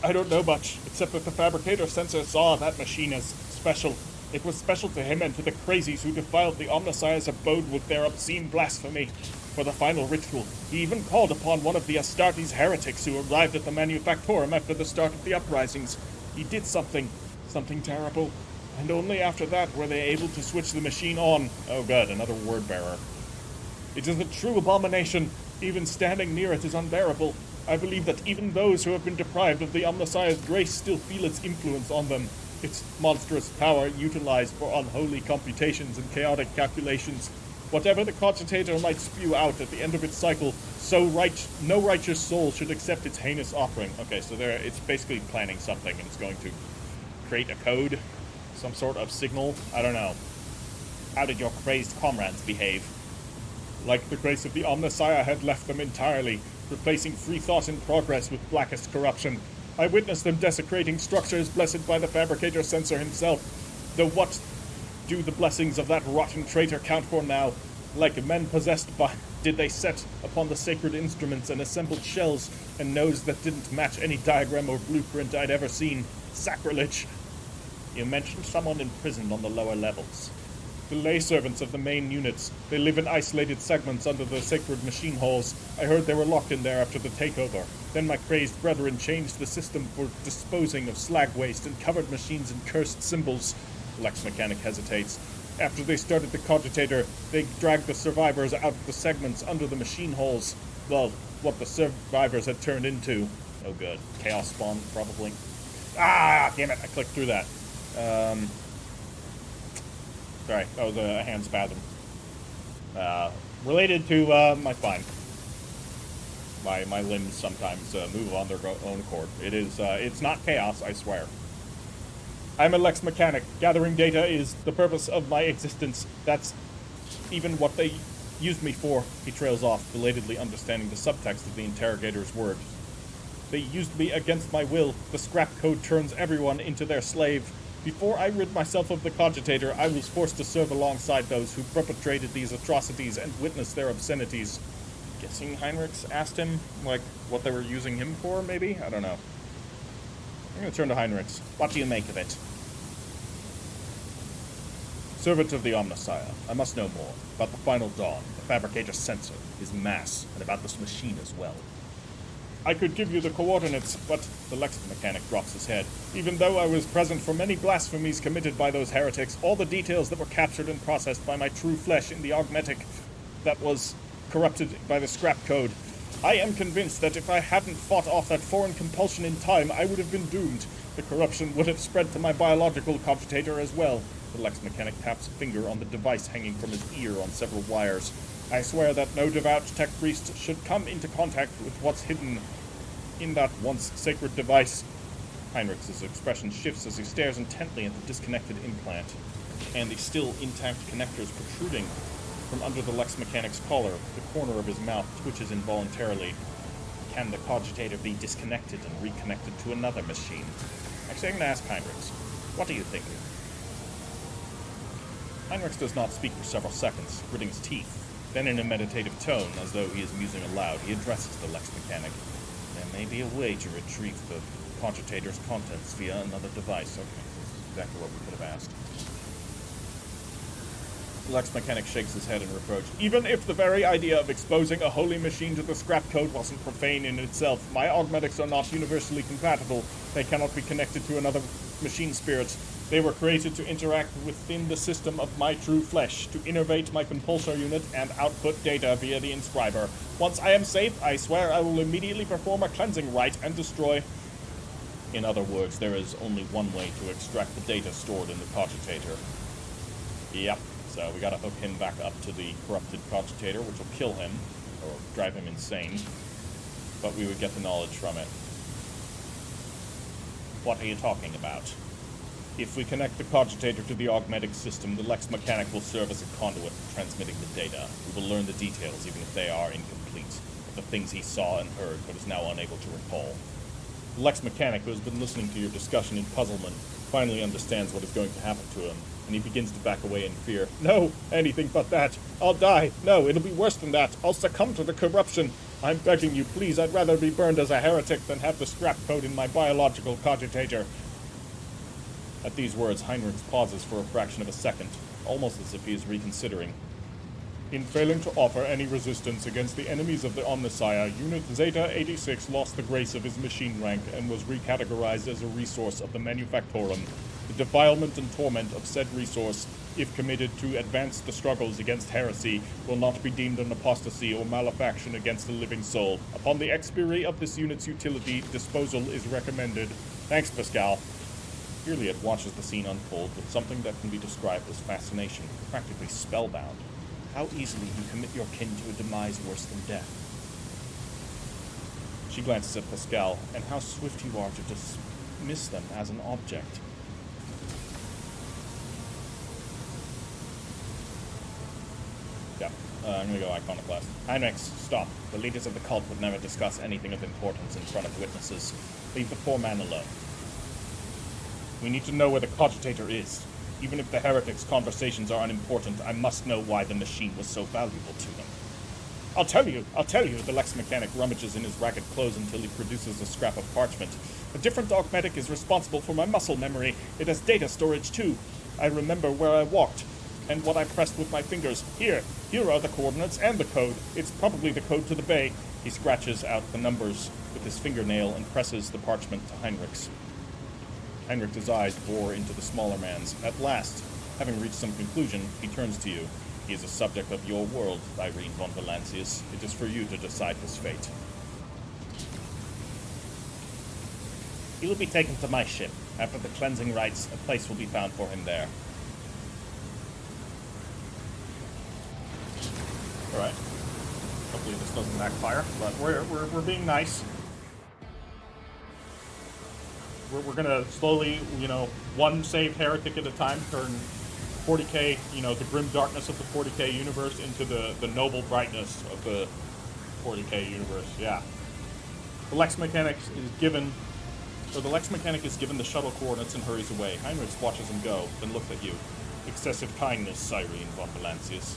I don't know much, except that the fabricator sensor saw that machine as special. It was special to him and to the crazies who defiled the Omnissiah's abode with their obscene blasphemy. For the final ritual, he even called upon one of the Astartes heretics who arrived at the manufactorum after the start of the uprisings. He did something terrible, and only after that were they able to switch the machine on. Oh god, another word bearer. It is a true abomination. Even standing near it is unbearable. I believe that even those who have been deprived of the Omnissiah's grace still feel its influence on them. Its monstrous power utilized for unholy computations and chaotic calculations. Whatever the cogitator might spew out at the end of its cycle, no righteous soul should accept its heinous offering. Okay, so it's basically planning something, and it's going to create a code, some sort of signal. I don't know. How did your crazed comrades behave? Like the grace of the Omnissiah had left them entirely, replacing free thought and progress with blackest corruption. I witnessed them desecrating structures blessed by the fabricator censor himself. Though what do the blessings of that rotten traitor count for now? Like men possessed by, did they set upon the sacred instruments and assembled shells and nodes that didn't match any diagram or blueprint I'd ever seen. Sacrilege! You mentioned someone imprisoned on the lower levels. The lay servants of the main units. They live in isolated segments under the sacred machine halls. I heard they were locked in there after the takeover. Then my crazed brethren changed the system for disposing of slag waste and covered machines in cursed symbols. Lex Mechanic hesitates. After they started the cogitator, they dragged the survivors out of the segments under the machine halls. Well, what the survivors had turned into. Oh good. Chaos spawn, probably. Ah, damn it, I clicked through that. Sorry, that was a hand spasm. Related to my spine. My limbs sometimes move on their own accord. It's not chaos, I swear. I'm a Lex Mechanic. Gathering data is the purpose of my existence. That's even what they used me for. He trails off, belatedly understanding the subtext of the interrogator's words. They used me against my will. The scrap code turns everyone into their slave. Before I rid myself of the cogitator, I was forced to serve alongside those who perpetrated these atrocities and witnessed their obscenities. Guessing Heinrichs asked him, like, what they were using him for, maybe? I don't know. I'm gonna turn to Heinrichs. What do you make of it? Servant of the Omnissiah, I must know more about the final dawn, the fabricator's sensor, his mass, and about this machine as well. I could give you the coordinates, but the Lex Mechanic drops his head. Even though I was present for many blasphemies committed by those heretics, all the details that were captured and processed by my true flesh in the augmetic that was corrupted by the scrap code, I am convinced that if I hadn't fought off that foreign compulsion in time, I would have been doomed. The corruption would have spread to my biological cogitator as well. The Lex Mechanic taps a finger on the device hanging from his ear on several wires. I swear that no devout tech priest should come into contact with what's hidden in that once sacred device. Heinrich's expression shifts as he stares intently at the disconnected implant, and the still intact connectors protruding from under the Lex Mechanic's collar. The corner of his mouth twitches involuntarily. Can the cogitator be disconnected and reconnected to another machine? Actually, I'm going to ask Heinrichs. What do you think? Heinrichs does not speak for several seconds, gritting his teeth. Then in a meditative tone, as though he is musing aloud, he addresses the Lex Mechanic. There may be a way to retrieve the cogitator's contents via another device. Okay, this is exactly what we could have asked. The Lex Mechanic shakes his head in reproach. Even if the very idea of exposing a holy machine to the scrap code wasn't profane in itself, my augmetics are not universally compatible. They cannot be connected to another machine spirit. They were created to interact within the system of my true flesh, to innervate my compulsor unit and output data via the inscriber. Once I am safe, I swear I will immediately perform a cleansing rite and destroy... In other words, there is only one way to extract the data stored in the cogitator. Yep, so we gotta hook him back up to the corrupted cogitator, which will kill him, or drive him insane. But we would get the knowledge from it. What are you talking about? If we connect the cogitator to the augmetic system, the Lex Mechanic will serve as a conduit for transmitting the data. We will learn the details, even if they are incomplete, of the things he saw and heard, but is now unable to recall. The Lex Mechanic, who has been listening to your discussion in puzzlement, finally understands what is going to happen to him, and he begins to back away in fear. No, anything but that. I'll die. No, it'll be worse than that. I'll succumb to the corruption. I'm begging you, please, I'd rather be burned as a heretic than have the scrap code in my biological cogitator. At these words, Heinrich pauses for a fraction of a second, almost as if he is reconsidering. In failing to offer any resistance against the enemies of the Omnissiah, Unit Zeta-86 lost the grace of his machine rank and was recategorized as a resource of the manufactorum. The defilement and torment of said resource, if committed to advance the struggles against heresy, will not be deemed an apostasy or malefaction against a living soul. Upon the expiry of this unit's utility, disposal is recommended. Thanks, Pascal. Juliet watches the scene unfold with something that can be described as fascination, practically spellbound. How easily you commit your kin to a demise worse than death. She glances at Pascal, and how swift you are to dismiss them as an object. Yeah, I'm gonna go iconoclast. Heinrich, stop. The leaders of the cult would never discuss anything of importance in front of witnesses. Leave the poor man alone. We need to know where the cogitator is. Even if the heretic's conversations are unimportant, I must know why the machine was so valuable to them. I'll tell you, the Lex Mechanic rummages in his ragged clothes until he produces a scrap of parchment. A different augmetic is responsible for my muscle memory. It has data storage too. I remember where I walked, and what I pressed with my fingers. Here are the coordinates and the code. It's probably the code to the bay. He scratches out the numbers with his fingernail and presses the parchment to Heinrich's. Heinrich's eyes bore into the smaller man's. At last, having reached some conclusion, he turns to you. He is a subject of your world, Cyrene von Valancius. It is for you to decide his fate. He will be taken to my ship. After the cleansing rites, a place will be found for him there. Alright. Hopefully this doesn't backfire, but we're being nice. We're gonna slowly, one saved heretic at a time, turn 40k, the grim darkness of the 40k universe into the noble brightness of the 40k universe. Yeah. The Lex Mechanic is given the shuttle coordinates and hurries away. Heinrich watches him go, then looks at you. Excessive kindness, Cyrene von Valancius.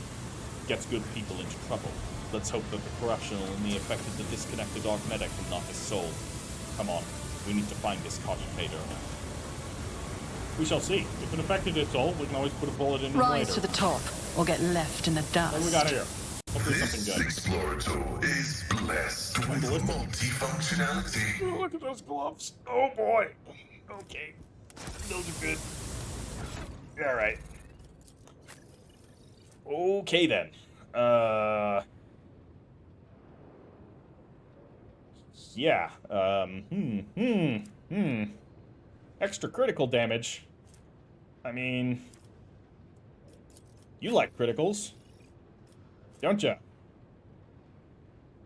Gets good people into trouble. Let's hope that the corruption only affected the disconnected augmetic and not his soul. Come on. We need to find this cogitator. We shall see. If it affected its soul, we can always put a bullet in it later. Rise to the top, or get left in the dust. What do we got here? Hopefully something This good. explorator is blessed with multifunctionality. Oh, look at those gloves. Oh boy. Okay. Those are good. Alright. Okay then. Yeah. Extra critical damage. I mean, you like criticals, don't ya?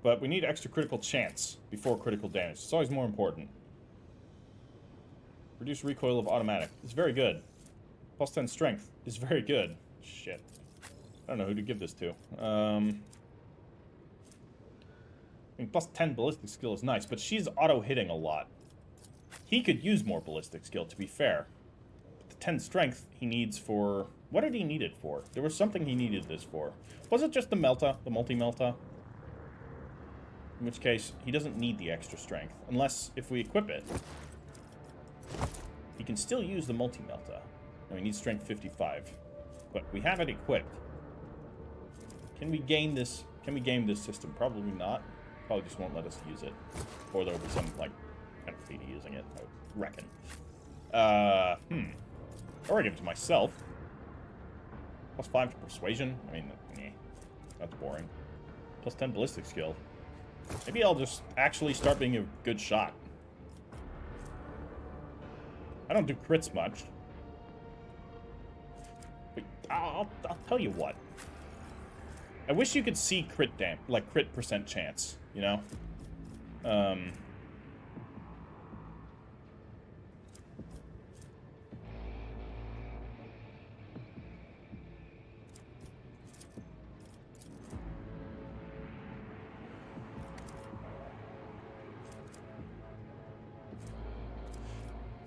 But we need extra critical chance before critical damage. It's always more important. Reduce recoil of automatic. It's very good. Plus 10 strength is very good. Shit. I don't know who to give this to. I mean, plus 10 ballistic skill is nice, but she's auto-hitting a lot. He could use more ballistic skill, to be fair. But the 10 strength he needs for... What did he need it for? There was something he needed this for. Was it just the Melta? The multi-Melta? In which case, he doesn't need the extra strength. Unless, if we equip it, he can still use the multi-Melta. No, he needs strength 55. But we have it equipped. Can we gain this? Can we game this system? Probably not. Probably just won't let us use it. Or there will be some, like, penalty to using it, I would reckon. Or I give it to myself. Plus 5 to persuasion. I mean, that's boring. Plus 10 ballistic skill. Maybe I'll just actually start being a good shot. I don't do crits much. But I'll tell you what. I wish you could see crit percent chance, you know?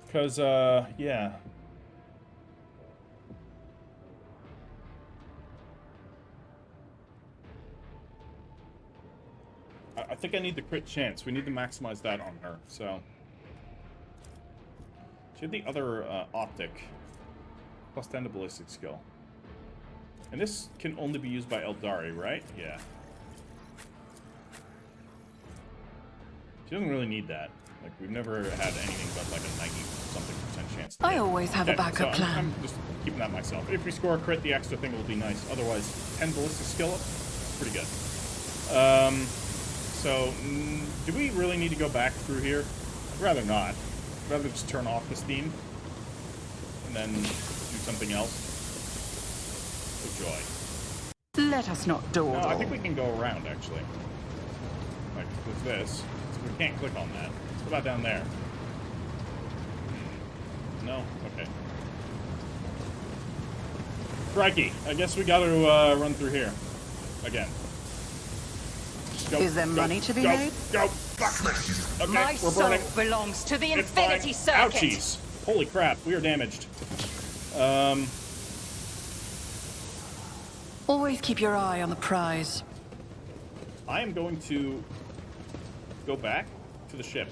Because, yeah. I think I need the crit chance. We need to maximize that on her, so. She had the other, optic. Plus 10 to ballistic skill. And this can only be used by Eldari, right? Yeah. She doesn't really need that. Like, we've never had anything but, like, a 90-something% chance to I hit. always have a backup plan. I'm just keeping that myself. If we score a crit, the extra thing will be nice. Otherwise, 10 ballistic skill up, pretty good. So, do we really need to go back through here? I'd rather not. I'd rather just turn off this theme. And then do something else. Oh, joy. Let us not dawdle. No, I think we can go around, actually. Like, with this. So we can't click on that. What about down there? No? Okay. Crikey. I guess we gotta run through here. Again. Go, Is there money to be made? Go! Fuck! Okay, My we're burning. soul belongs to the It's fine. Infinity Circuit. Ouchies! Holy crap, we are damaged. Always keep your eye on the prize. I am going to go back to the ship.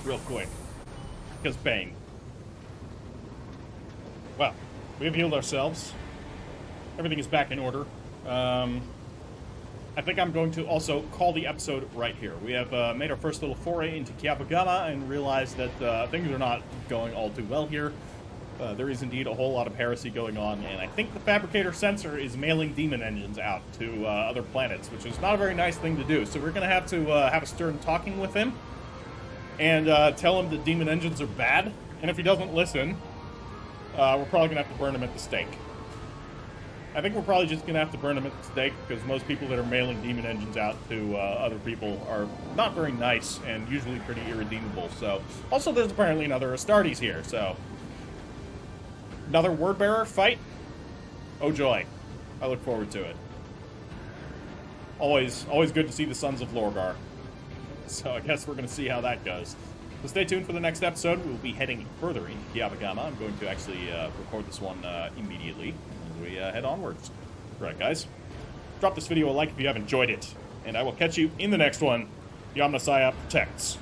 Real quick. Because bang. Well, we have healed ourselves. Everything is back in order. I think I'm going to also call the episode right here. We have made our first little foray into Kiava Gamma and realized that things are not going all too well here. There is indeed a whole lot of heresy going on, and I think the Fabricator Sensor is mailing demon engines out to other planets, which is not a very nice thing to do. So we're going to have a stern talking with him and tell him that demon engines are bad. And if he doesn't listen, we're probably going to have to burn him at the stake. I think we're probably just going to have to burn him at the stake, because most people that are mailing demon engines out to other people are not very nice and usually pretty irredeemable. So, also there's apparently another Astartes here, so. Another Wordbearer fight? Oh joy. I look forward to it. Always good to see the Sons of Lorgar. So I guess we're going to see how that goes. So stay tuned for the next episode. We'll be heading further into Kiava Gamma. I'm going to actually record this one immediately as we head onwards. Right, guys. Drop this video a like if you have enjoyed it. And I will catch you in the next one. The Omnissiah protects.